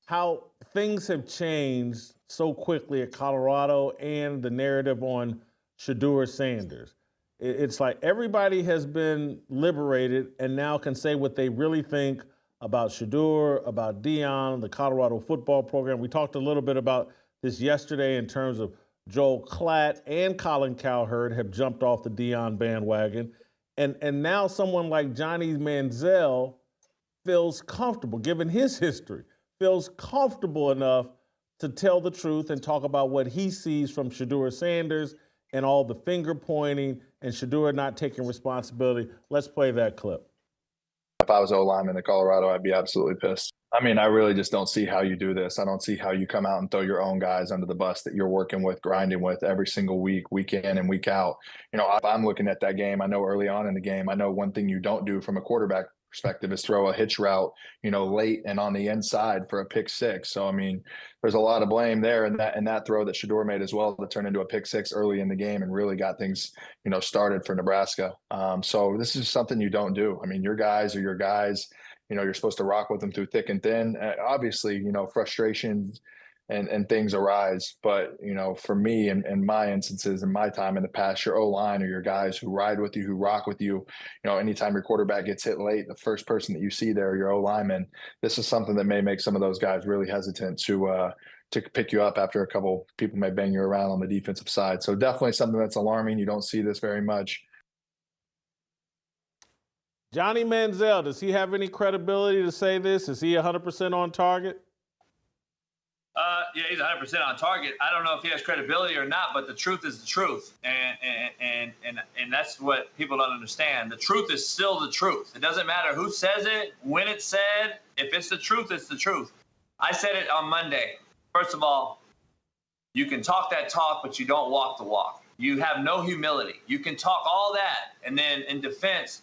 how things have changed so quickly at Colorado and the narrative on Shedeur Sanders. It's like everybody has been liberated and now can say what they really think about Shedeur, about Deion, the Colorado football program. We talked a little bit about this yesterday in terms of Joel Klatt and Colin Cowherd have jumped off the Deion bandwagon. And now someone like Johnny Manziel feels comfortable, given his history, feels comfortable enough to tell the truth and talk about what he sees from Shedeur Sanders and all the finger pointing and Shedeur not taking responsibility. Let's play that clip. If I was O-lineman in Colorado, I'd be absolutely pissed. I mean, I really just don't see how you do this. I don't see how you come out and throw your own guys under the bus that you're working with, grinding with every single week, week in and week out. You know, if I'm looking at that game, I know early on in the game, I know one thing you don't do from a quarterback perspective is throw a hitch route, you know, late and on the inside for a pick six. So, I mean, there's a lot of blame there in that throw that Shedeur made as well that turned into a pick six early in the game and really got things, you know, started for Nebraska. So this is something you don't do. I mean, your guys are your guys. You know, you're supposed to rock with them through thick and thin. Obviously, you know, frustrations and things arise. But, you know, for me and my instances in my time in the past, your O-line or your guys who ride with you, who rock with you, you know, anytime your quarterback gets hit late, the first person that you see there, your O-lineman, this is something that may make some of those guys really hesitant to pick you up after a couple people may bang you around on the defensive side. So definitely something that's alarming. You don't see this very much. Johnny Manziel, does he have any credibility to say this? Is he 100% on target? Yeah, he's 100% on target. I don't know if he has credibility or not, but the truth is the truth, and that's what people don't understand. The truth is still the truth. It doesn't matter who says it, when it's said. If it's the truth, it's the truth. I said it on Monday. First of all, you can talk that talk, but you don't walk the walk. You have no humility. You can talk all that, and then in defense,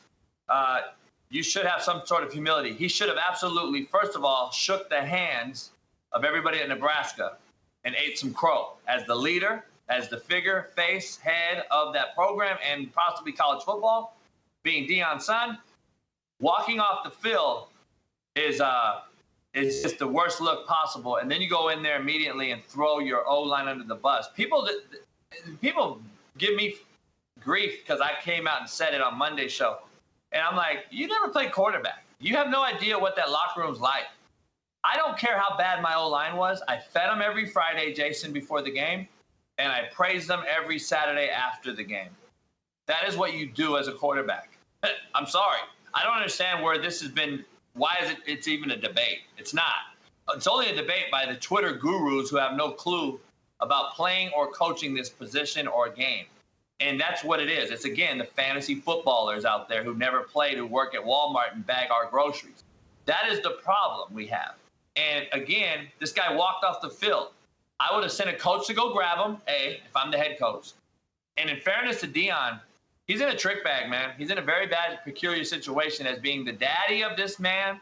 you should have some sort of humility. He should have absolutely, first of all, shook the hands of everybody at Nebraska and ate some crow as the leader, as the figure, face, head of that program and possibly college football, being Deion's son. Walking off the field is just the worst look possible. And then you go in there immediately and throw your O-line under the bus. People give me grief because I came out and said it on Monday's show. And I'm like, you never played quarterback. You have no idea what that locker room's like. I don't care how bad my O-line was. I fed them every Friday, Jason, before the game, and I praised them every Saturday after the game. That is what you do as a quarterback. I'm sorry. I don't understand where this has been. Why is it's even a debate? It's not. It's only a debate by the Twitter gurus who have no clue about playing or coaching this position or game. And that's what it is. It's, again, the fantasy footballers out there who never played, who work at Walmart and bag our groceries. That is the problem we have. And, again, this guy walked off the field. I would have sent a coach to go grab him, if I'm the head coach. And in fairness to Deion, he's in a trick bag, man. He's in a very bad, peculiar situation as being the daddy of this man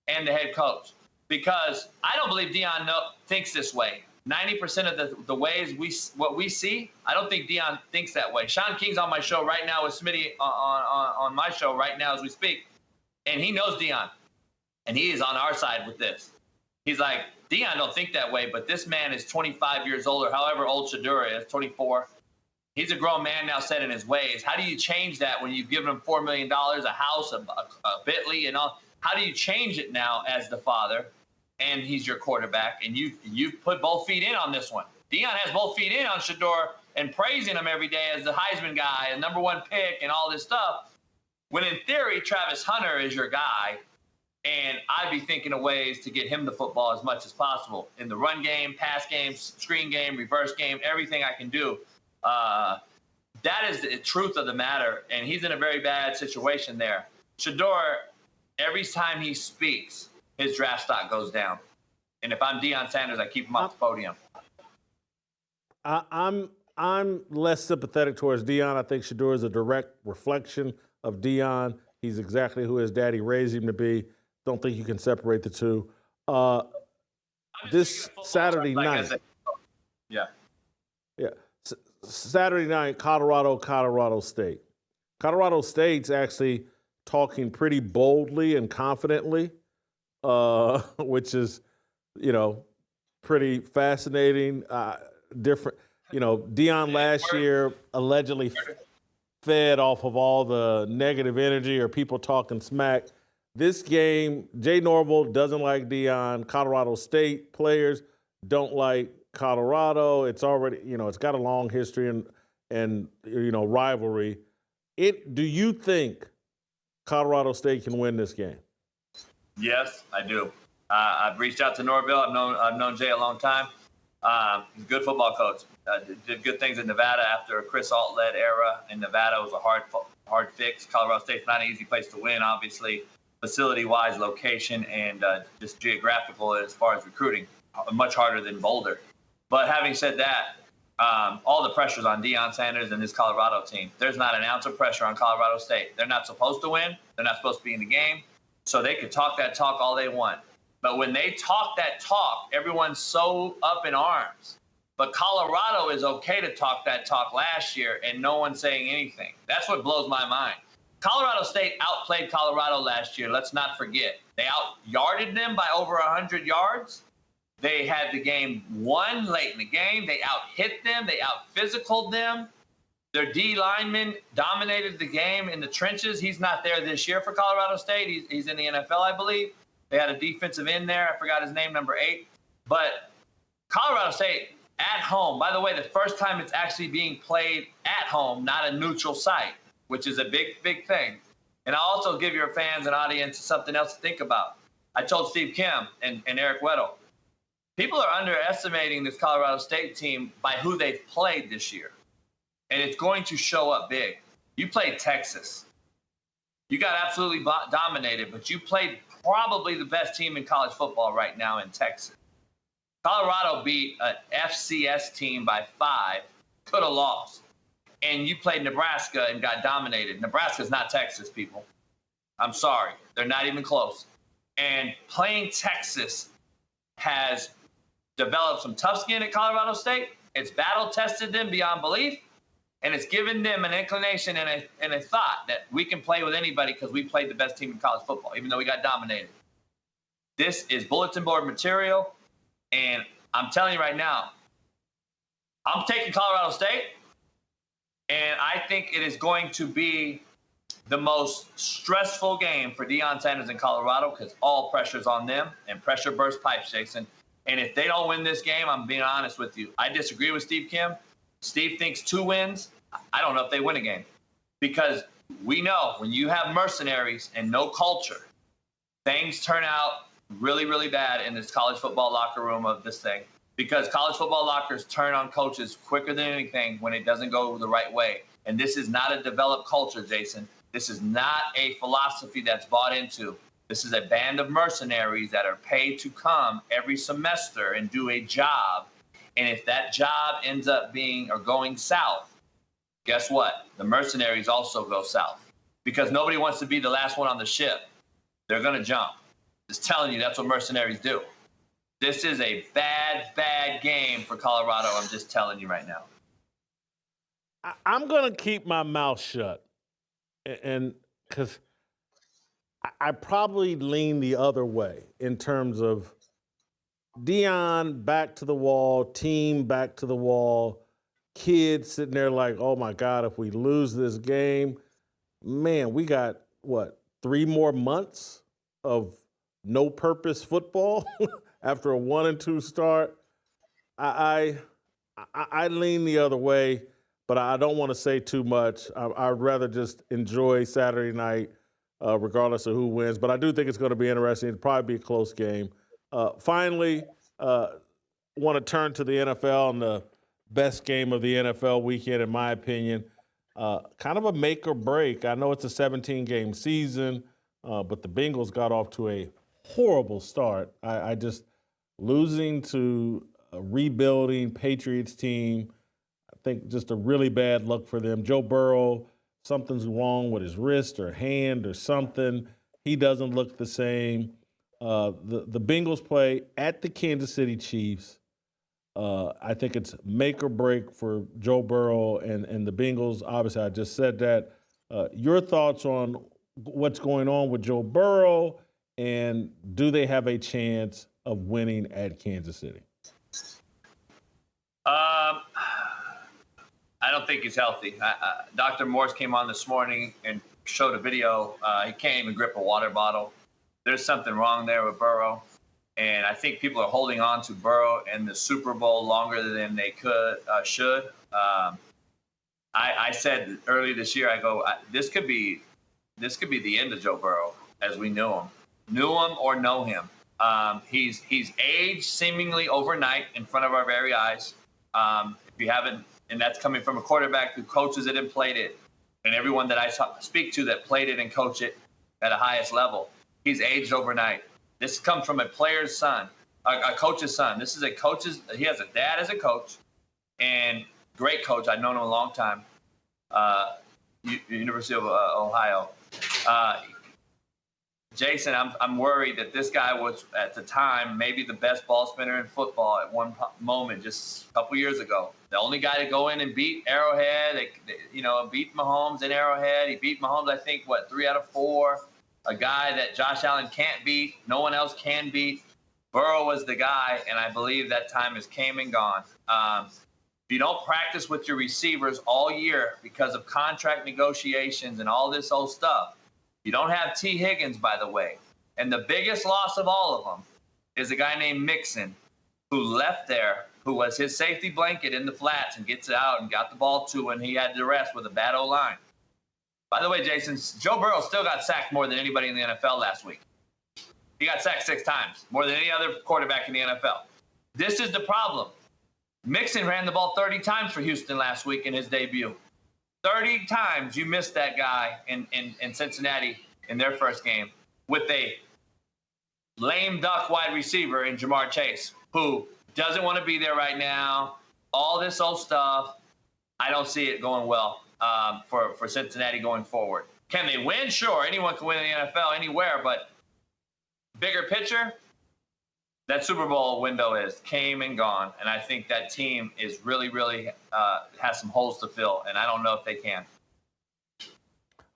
and the head coach. Because I don't believe Deion thinks this way. 90% of the ways what we see, I don't think Deion thinks that way. Sean King's on my show right now with Smitty on my show right now as we speak. And he knows Deion. And he is on our side with this. He's like, Deion don't think that way, but this man is 25 years old, or however old Shedeur is, 24. He's a grown man now set in his ways. How do you change that when you've given him $4 million, a house, a Bentley, and all? How do you change it now as the father, and he's your quarterback, and you put both feet in on this one? Deion has both feet in on Shedeur and praising him every day as the Heisman guy and #1 pick and all this stuff, when in theory, Travis Hunter is your guy, and I'd be thinking of ways to get him the football as much as possible in the run game, pass game, screen game, reverse game, everything I can do. That is the truth of the matter, and he's in a very bad situation there. Shedeur, every time he speaks, his draft stock goes down. And if I'm Deion Sanders, I keep him off the podium. I'm less sympathetic towards Deion. I think Shedeur is a direct reflection of Deion. He's exactly who his daddy raised him to be. Don't think you can separate the two. This Saturday night. Yeah. Saturday night, Colorado State. Colorado State's actually talking pretty boldly and confidently, which is, pretty fascinating. Different, Deion last year allegedly fed off of all the negative energy or people talking smack. This game, Jay Norville doesn't like Deion. Colorado State players don't like Colorado. It's already, it's got a long history and rivalry. Do you think Colorado State can win this game? Yes, I do. I've reached out to Norville. I've known Jay a long time. He's a good football coach. Did good things in Nevada after a Chris Alt-led era. In Nevada, it was a hard fix. Colorado State's not an easy place to win, obviously, facility-wise, location, and just geographical as far as recruiting. Much harder than Boulder. But having said that, all the pressure's on Deion Sanders and his Colorado team. There's not an ounce of pressure on Colorado State. They're not supposed to win. They're not supposed to be in the game. So they could talk that talk all they want. But when they talk that talk, everyone's so up in arms. But Colorado is okay to talk that talk last year and no one's saying anything. That's what blows my mind. Colorado State outplayed Colorado last year. Let's not forget. They out-yarded them by over 100 yards. They had the game won late in the game. They out-hit them. They out-physicaled them. Their D lineman dominated the game in the trenches. He's not there this year for Colorado State. He's in the NFL, I believe. They had a defensive end there. I forgot his name, number 8. But Colorado State at home, by the way, the first time it's actually being played at home, not a neutral site, which is a big, big thing. And I'll also give your fans and audience something else to think about. I told Steve Kim and Eric Weddle, people are underestimating this Colorado State team by who they've played this year. And it's going to show up big. You played Texas. You got absolutely dominated, but you played probably the best team in college football right now in Texas. Colorado beat an FCS team by 5, could have lost. And you played Nebraska and got dominated. Nebraska's not Texas, people. I'm sorry. They're not even close. And playing Texas has developed some tough skin at Colorado State. It's battle-tested them beyond belief. And it's given them an inclination and a thought that we can play with anybody because we played the best team in college football, even though we got dominated. This is bulletin board material. And I'm telling you right now, I'm taking Colorado State. And I think it is going to be the most stressful game for Deion Sanders in Colorado because all pressure's on them and pressure bursts pipes, Jason. And if they don't win this game, I'm being honest with you. I disagree with Steve Kim. Steve thinks 2 wins. I don't know if they win a game because we know when you have mercenaries and no culture, things turn out really, really bad in this college football locker room of this thing because college football lockers turn on coaches quicker than anything when it doesn't go the right way. And this is not a developed culture, Jason. This is not a philosophy that's bought into. This is a band of mercenaries that are paid to come every semester and do a job. And if that job ends up being or going south, guess what? The mercenaries also go south because nobody wants to be the last one on the ship. They're going to jump. Just telling you, that's what mercenaries do. This is a bad, bad game for Colorado. I'm just telling you right now. I'm going to keep my mouth shut. And because I probably lean the other way in terms of Deion back to the wall, team back to the wall, kids sitting there like, oh my God, if we lose this game, man, we got, 3 more months of no purpose football after a 1-2 start. I lean the other way. But I don't want to say too much. I'd rather just enjoy Saturday night, regardless of who wins. But I do think it's going to be interesting. It'll probably be a close game. Finally, want to turn to the NFL and the best game of the NFL weekend, in my opinion. Kind of a make or break. I know it's a 17-game season, but the Bengals got off to a horrible start. I just losing to a rebuilding Patriots team. I think just a really bad luck for them. Joe Burrow, something's wrong with his wrist or hand or something. He doesn't look the same. The Bengals play at the Kansas City Chiefs. I think it's make or break for Joe Burrow and the Bengals. Obviously, I just said that. Your thoughts on what's going on with Joe Burrow, and do they have a chance of winning at Kansas City? I don't think he's healthy. Dr. Morse came on this morning and showed a video. He can't even grip a water bottle. There's something wrong there with Burrow. And I think people are holding on to Burrow and the Super Bowl longer than they should. I said early this year, I go, this could be the end of Joe Burrow as we knew him or know him. He's aged seemingly overnight in front of our very eyes. If you haven't, and that's coming from a quarterback who coaches it and played it, and everyone that I speak to that played it and coach it at the highest level, he's aged overnight. This comes from a player's son, a coach's son. This is a coach's. He has a dad as a coach, and great coach. I've known him a long time. University of Ohio. Jason, I'm worried that this guy was, at the time, maybe the best ball spinner in football at one moment just a couple years ago. The only guy to go in and beat Arrowhead, beat Mahomes in Arrowhead. He beat Mahomes, I think, 3 out of 4. A guy that Josh Allen can't beat, no one else can beat. Burrow was the guy, and I believe that time has came and gone. If you don't practice with your receivers all year because of contract negotiations and all this old stuff, you don't have T. Higgins, by the way. And the biggest loss of all of them is a guy named Mixon, who left there, who was his safety blanket in the flats and gets it out and got the ball to when he had to rest with a bad O-line. By the way, Jason, Joe Burrow still got sacked more than anybody in the NFL last week. He got sacked 6 times, more than any other quarterback in the NFL. This is the problem. Mixon ran the ball 30 times for Houston last week in his debut. 30 times you missed that guy in Cincinnati in their first game with a lame duck wide receiver in Jamar Chase, who doesn't want to be there right now. All this old stuff. I don't see it going well for Cincinnati going forward. Can they win? Sure. Anyone can win in the NFL anywhere, but bigger picture, that Super Bowl window came and gone, and I think that team is really, really has some holes to fill, and I don't know if they can.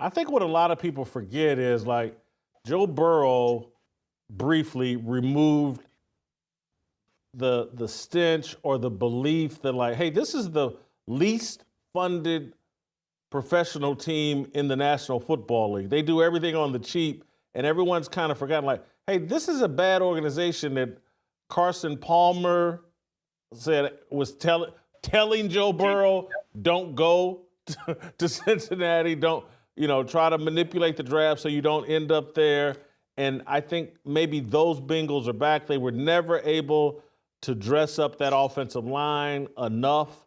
I think what a lot of people forget is, like, Joe Burrow briefly removed the stench or the belief that, like, hey, this is the least funded professional team in the National Football League. They do everything on the cheap, and everyone's kind of forgotten, like, hey, this is a bad organization that Carson Palmer said was telling Joe Burrow, don't go to Cincinnati, don't, try to manipulate the draft so you don't end up there. And I think maybe those Bengals are back. They were never able to dress up that offensive line enough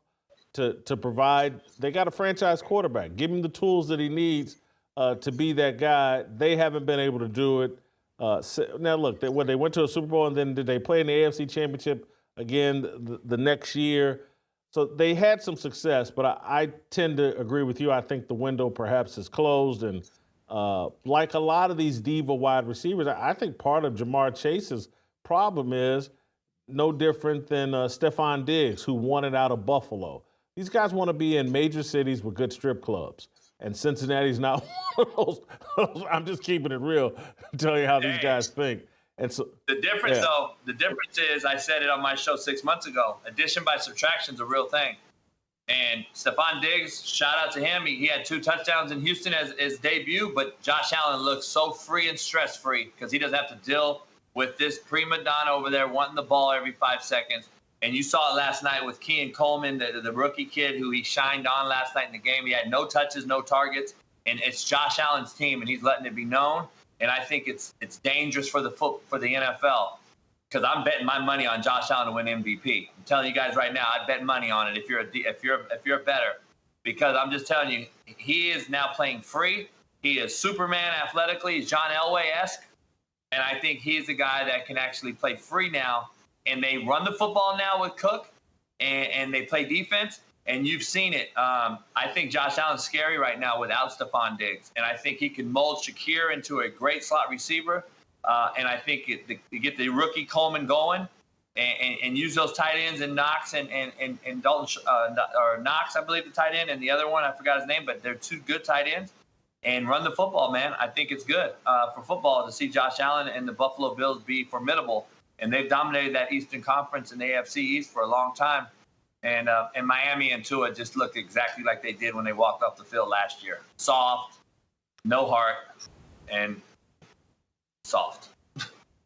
to provide. They got a franchise quarterback. Give him the tools that he needs to be that guy. They haven't been able to do it. Now, look, they went to a Super Bowl, and then did they play in the AFC Championship again the next year? So they had some success, but I tend to agree with you. I think the window perhaps is closed. And like a lot of these diva wide receivers, I think part of Jamar Chase's problem is no different than Stephon Diggs, who won it out of Buffalo. These guys want to be in major cities with good strip clubs. And Cincinnati's not one of those. I'm just keeping it real to tell you how these guys think. And so the difference, the difference is, I said it on my show 6 months ago, addition by subtraction is a real thing. And Stephon Diggs, shout out to him. He had 2 touchdowns in Houston as his debut, but Josh Allen looks so free and stress-free because he doesn't have to deal with this prima donna over there wanting the ball every 5 seconds. And you saw it last night with Keon Coleman, the rookie kid who he shined on last night in the game. He had no touches, no targets, and it's Josh Allen's team, and he's letting it be known. And I think it's dangerous for the NFL because I'm betting my money on Josh Allen to win MVP. I'm telling you guys right now, I'd bet money on it if you're a bettor, because I'm just telling you, he is now playing free. He is Superman athletically. He's John Elway-esque, and I think he's the guy that can actually play free now. And they run the football now with Cook, and they play defense, and you've seen it. I think Josh Allen's scary right now without Stephon Diggs, and I think he can mold Shakir into a great slot receiver, and I think you get the rookie Coleman going and use those tight ends and Knox and Dalton, or Knox, I believe the tight end, and the other one, I forgot his name, but they're 2 good tight ends, and run the football, man. I think it's good for football to see Josh Allen and the Buffalo Bills be formidable. And they've dominated that Eastern Conference and the AFC East for a long time. And Miami and Tua just look exactly like they did when they walked off the field last year. Soft, no heart, and soft.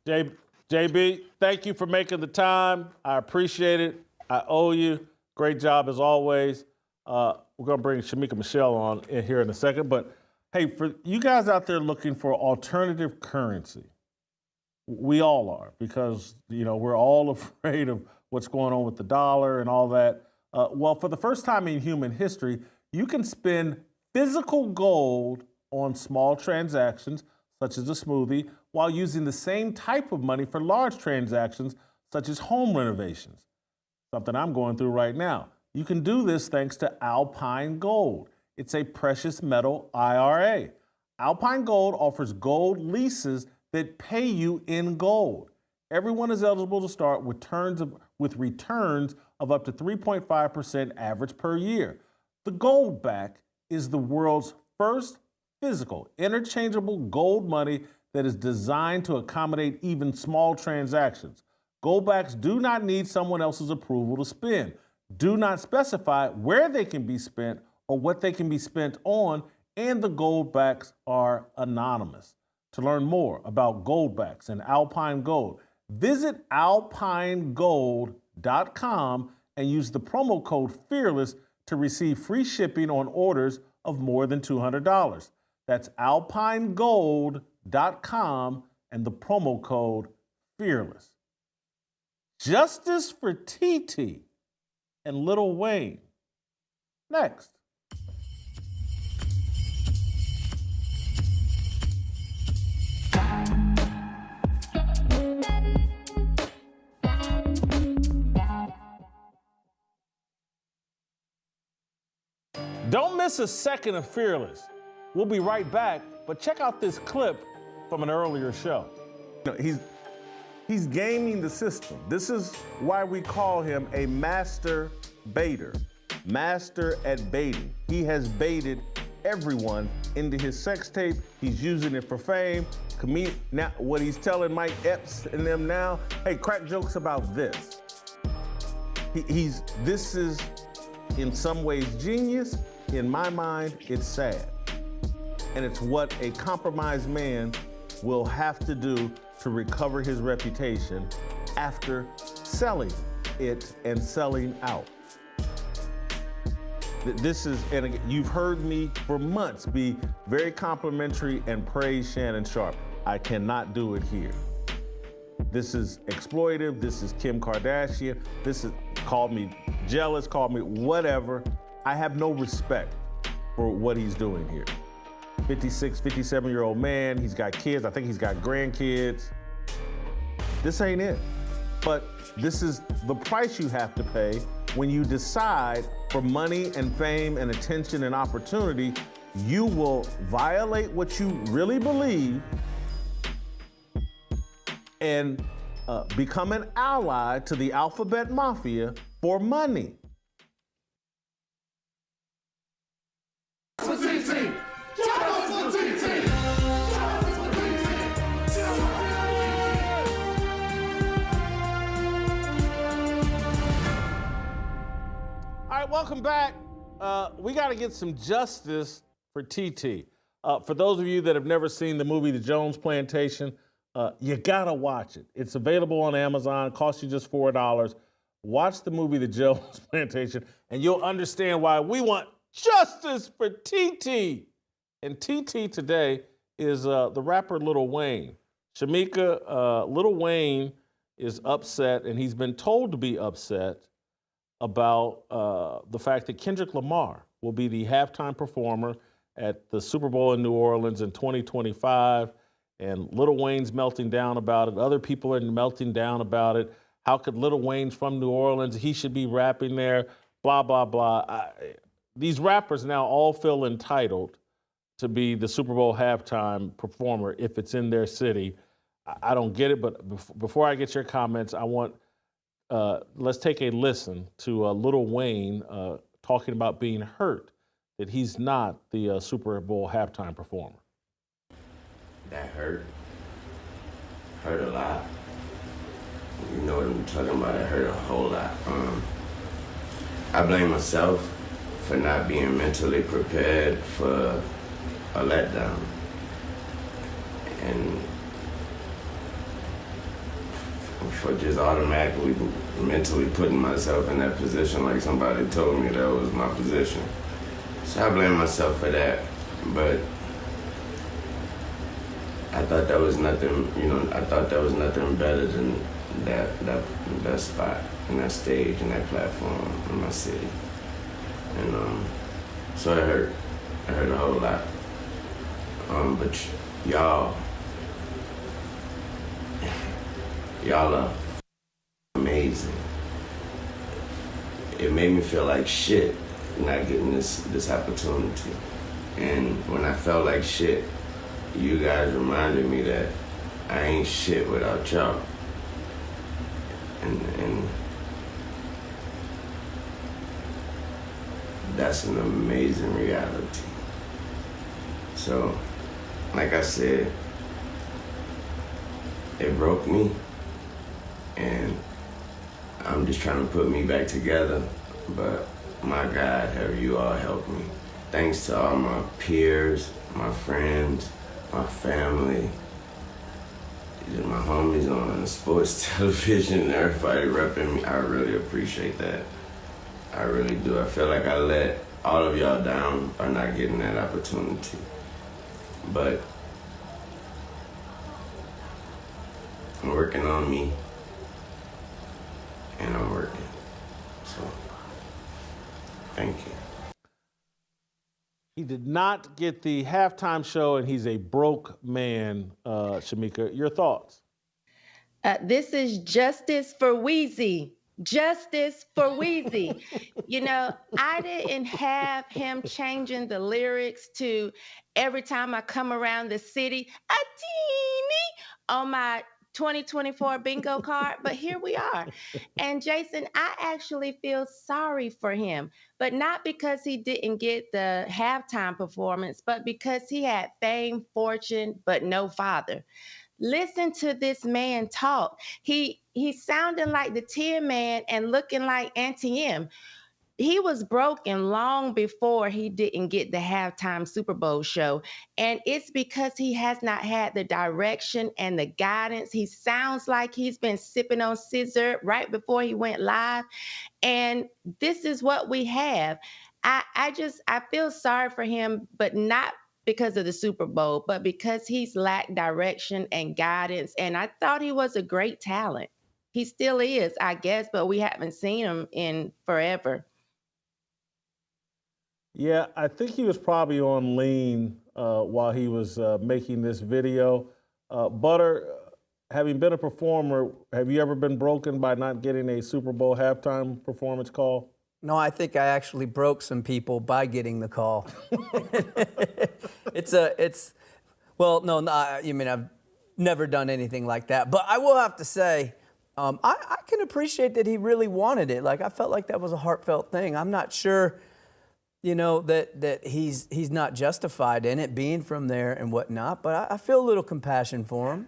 JB, thank you for making the time. I appreciate it. I owe you. Great job as always. We're going to bring Shamika Michelle on in here in a second. But, hey, for you guys out there looking for alternative currency, we all are, because, we're all afraid of what's going on with the dollar and all that. Well, for the first time in human history, you can spend physical gold on small transactions, such as a smoothie, while using the same type of money for large transactions, such as home renovations. Something I'm going through right now. You can do this thanks to Alpine Gold. It's a precious metal IRA. Alpine Gold offers gold leases that pay you in gold. Everyone is eligible to start with returns of up to 3.5% average per year. The Goldback is the world's first physical, interchangeable gold money that is designed to accommodate even small transactions. Goldbacks do not need someone else's approval to spend, do not specify where they can be spent or what they can be spent on, and the Goldbacks are anonymous. To learn more about Goldbacks and Alpine Gold, visit alpinegold.com and use the promo code FEARLESS to receive free shipping on orders of more than $200. That's alpinegold.com and the promo code FEARLESS. Justice for TT and Lil Wayne. Next. Don't miss a second of Fearless. We'll be right back, but check out this clip from an earlier show. He's gaming the system. This is why we call him a master baiter, master at baiting. He has baited everyone into his sex tape. He's using it for fame. Now, what he's telling Mike Epps and them now, hey, crack jokes about this. This is in some ways genius, in my mind, it's sad. And it's what a compromised man will have to do to recover his reputation after selling it and selling out. This is, and again, you've heard me for months be very complimentary and praise Shannon Sharpe. I cannot do it here. This is exploitive. This is Kim Kardashian. This is, call me jealous, call me whatever. I have no respect for what he's doing here. 56, 57-year-old man. He's got kids. I think he's got grandkids. This ain't it. But this is the price you have to pay when you decide for money and fame and attention and opportunity, you will violate what you really believe and become an ally to the alphabet mafia for money. All right, welcome back. We got to get some justice for TT. For those of you that have never seen the movie The Jones Plantation, you got to watch it. It's available on Amazon, costs you just $4. Watch the movie The Jones Plantation, and you'll understand why we want justice for TT. And TT today is the rapper Lil Wayne. Shamika, Lil Wayne is upset, and he's been told to be upset about the fact that Kendrick Lamar will be the halftime performer at the Super Bowl in New Orleans in 2025. And Lil Wayne's melting down about it. Other people are melting down about it. How could Lil Wayne's from New Orleans? He should be rapping there, blah, blah, blah. These rappers now all feel entitled to be the Super Bowl halftime performer if it's in their city. I don't get it, but before I get your comments, I want let's take a listen to Lil Wayne talking about being hurt that he's not the Super Bowl halftime performer. That hurt a lot. You know what I'm talking about, it hurt a whole lot. I blame myself for not being mentally prepared for a letdown. And for just automatically mentally putting myself in that position like somebody told me that was my position. So I blame myself for that, but I thought that was nothing, I thought that was nothing better than that spot and that stage and that platform in my city. And so it hurt a whole lot. But y'all are amazing. It made me feel like shit not getting this opportunity. And when I felt like shit, you guys reminded me that I ain't shit without y'all. And that's an amazing reality. So, like I said, it broke me, and I'm just trying to put me back together, but my God, have you all helped me. Thanks to all my peers, my friends, my family, my homies on sports television, everybody repping me. I really appreciate that. I really do. I feel like I let all of y'all down by not getting that opportunity. But I'm working on me, and I'm working. So, thank you. He did not get the halftime show, and he's a broke man. Shamika, your thoughts? This is justice for Weezy. Justice for Weezy. I didn't have him changing the lyrics to every time I come around the city, a teeny on my 2024 bingo card, but here we are. And Jason, I actually feel sorry for him, but not because he didn't get the halftime performance, but because he had fame, fortune, but no father. Listen to this man talk. He's sounding like the Tin Man and looking like Auntie M. he was broken long before he didn't get the halftime Super Bowl show. And it's because he has not had the direction and the guidance. He sounds like he's been sipping on scissor right before he went live. And this is what we have. I feel sorry for him, but not because of the Super Bowl, but because he's lacked direction and guidance. And I thought he was a great talent. He still is, I guess, but we haven't seen him in forever. Yeah, I think he was probably on lean while he was making this video. Butter, having been a performer, have you ever been broken by not getting a Super Bowl halftime performance call? No, I think I actually broke some people by getting the call. Well, no, you mean I've never done anything like that. But I will have to say, I can appreciate that he really wanted it. Like, I felt like that was a heartfelt thing. I'm not sure, that he's not justified in it, being from there and whatnot, but I feel a little compassion for him.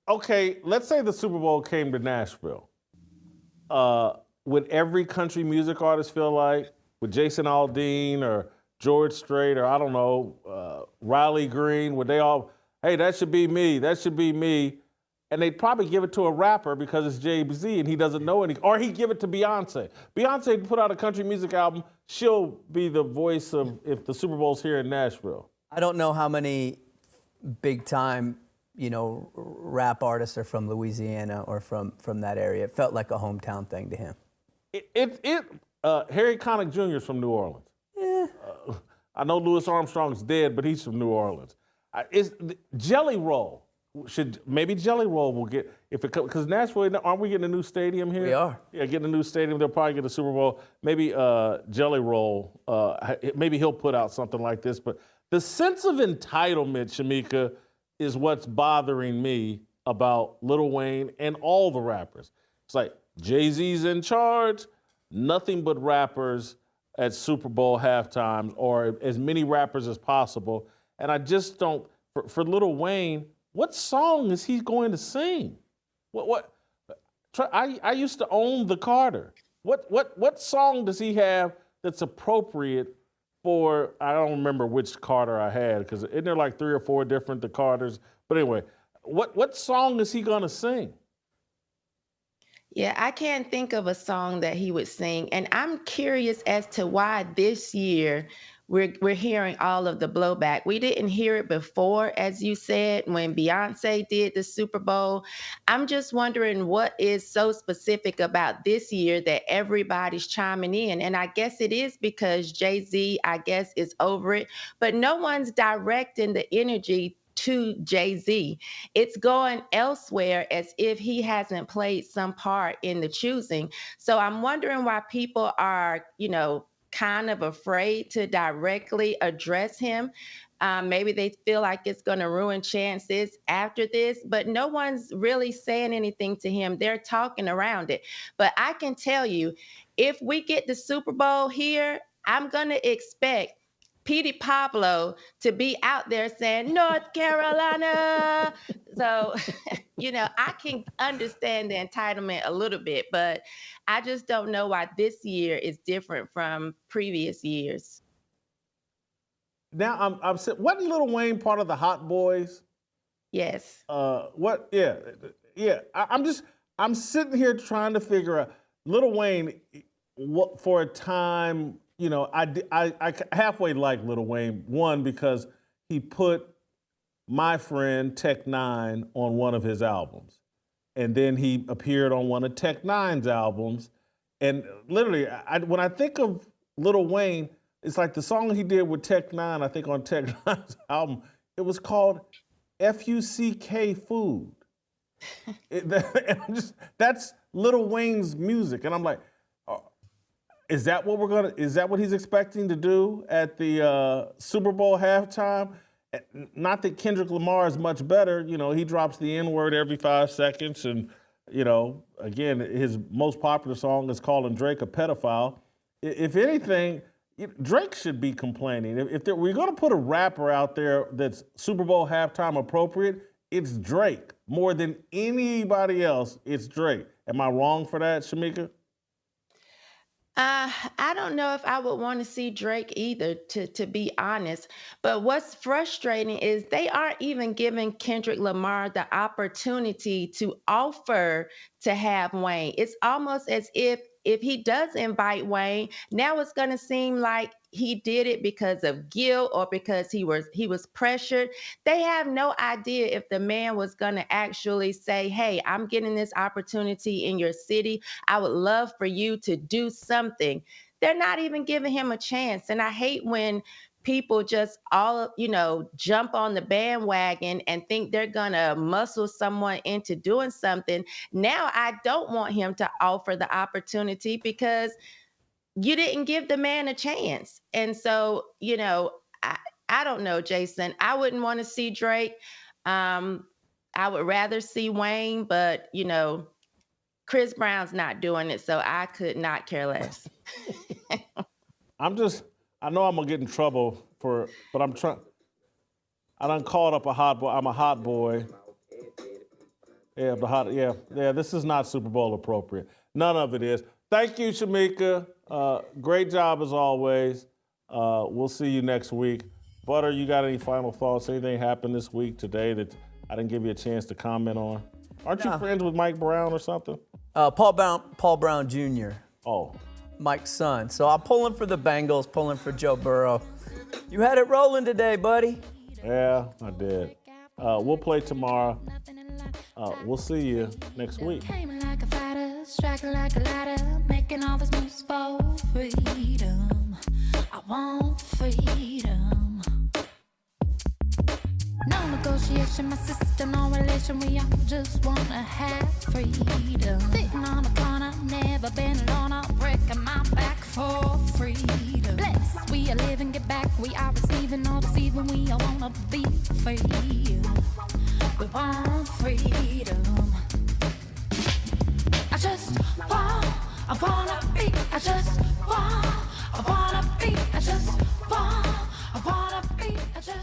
Okay, let's say the Super Bowl came to Nashville. Would every country music artist feel like, would Jason Aldean or George Strait or I don't know, Riley Green, would they all, hey, that should be me, that should be me? And they'd probably give it to a rapper because it's Jay-Z and he doesn't know any, or he'd give it to Beyonce. Beyonce put out a country music album, she'll be the voice of, if the Super Bowl's here in Nashville. I don't know how many big time, rap artists are from Louisiana or from that area. It felt like a hometown thing to him. Harry Connick Jr. is from New Orleans. Yeah. I know Louis Armstrong's dead, but he's from New Orleans. Jelly Roll. Maybe Jelly Roll will get, because Nashville, aren't we getting a new stadium here? We are. Yeah, getting a new stadium. They'll probably get a Super Bowl. Maybe Jelly Roll, maybe he'll put out something like this. But the sense of entitlement, Shamika, is what's bothering me about Lil Wayne and all the rappers. It's like Jay-Z's in charge, nothing but rappers at Super Bowl halftimes, or as many rappers as possible. And I just don't, for Lil Wayne, what song is he going to sing? I used to own the Carter. What song does he have that's appropriate for, I don't remember which Carter I had, because isn't there like 3 or 4 different the Carters? But anyway, what song is he gonna sing? Yeah, I can't think of a song that he would sing. And I'm curious as to why this year we're hearing all of the blowback. We didn't hear it before, as you said, when Beyonce did the Super Bowl. I'm just wondering what is so specific about this year that everybody's chiming in. And I guess it is because Jay-Z, I guess, is over it. But no one's directing the energy to Jay-Z. It's going elsewhere as if he hasn't played some part in the choosing. So I'm wondering why people are, kind of afraid to directly address him. Maybe they feel like it's going to ruin chances after this, but no one's really saying anything to him. They're talking around it. But I can tell you, if we get the Super Bowl here, I'm going to expect Petey Pablo to be out there saying, North Carolina. So, I can understand the entitlement a little bit, but I just don't know why this year is different from previous years. Now, wasn't Lil Wayne part of the Hot Boys? Yes. Yeah. I'm sitting here trying to figure out, Lil Wayne, for a time, I halfway like Lil Wayne. One, because he put my friend Tech Nine on one of his albums. And then he appeared on one of Tech Nine's albums. And literally, when I think of Lil Wayne, it's like the song he did with Tech Nine, I think on Tech Nine's album, it was called F-U-C-K Food. That's Lil Wayne's music. And I'm like, is that what he's expecting to do at the Super Bowl halftime? Not that Kendrick Lamar is much better. He drops the N-word every 5 seconds. And, again, his most popular song is calling Drake a pedophile. If anything, Drake should be complaining. If we're going to put a rapper out there that's Super Bowl halftime appropriate, it's Drake. More than anybody else, it's Drake. Am I wrong for that, Shamika? I don't know if I would want to see Drake either, to be honest. But what's frustrating is they aren't even giving Kendrick Lamar the opportunity to offer to have Wayne. It's almost as if he does invite Wayne, now it's going to seem like he did it because of guilt or because he was pressured. They have no idea if the man was going to actually say, hey, I'm getting this opportunity in your city. I would love for you to do something. They're not even giving him a chance. And I hate when people just jump on the bandwagon and think they're going to muscle someone into doing something. Now I don't want him to offer the opportunity because you didn't give the man a chance. And so, I don't know, Jason. I wouldn't want to see Drake. I would rather see Wayne, but, Chris Brown's not doing it, so I could not care less. I know I'm going to get in trouble but I'm trying. I done called up a hot boy. I'm a hot boy. Yeah, this is not Super Bowl appropriate. None of it is. Thank you, Shamika. Great job as always. We'll see you next week. Butter, you got any final thoughts? Anything happened this week, today, that I didn't give you a chance to comment on? Aren't you friends with Mike Brown or something? Paul Brown Jr. Oh. Mike's son. So I'm pulling for the Bengals, pulling for Joe Burrow. You had it rolling today, buddy. Yeah, I did. We'll play tomorrow. We'll see you next week. Striking like a ladder, making all this moves for freedom. I want freedom. No negotiation, my sister, no relation. We all just wanna have freedom. Sitting on the corner, never been alone. I'm breaking my back for freedom. Blessed, we are living, get back. We are receiving, all deceiving. We all wanna be free. We want freedom. I wanna be, I just want, I wanna be, I just want, I wanna be, I just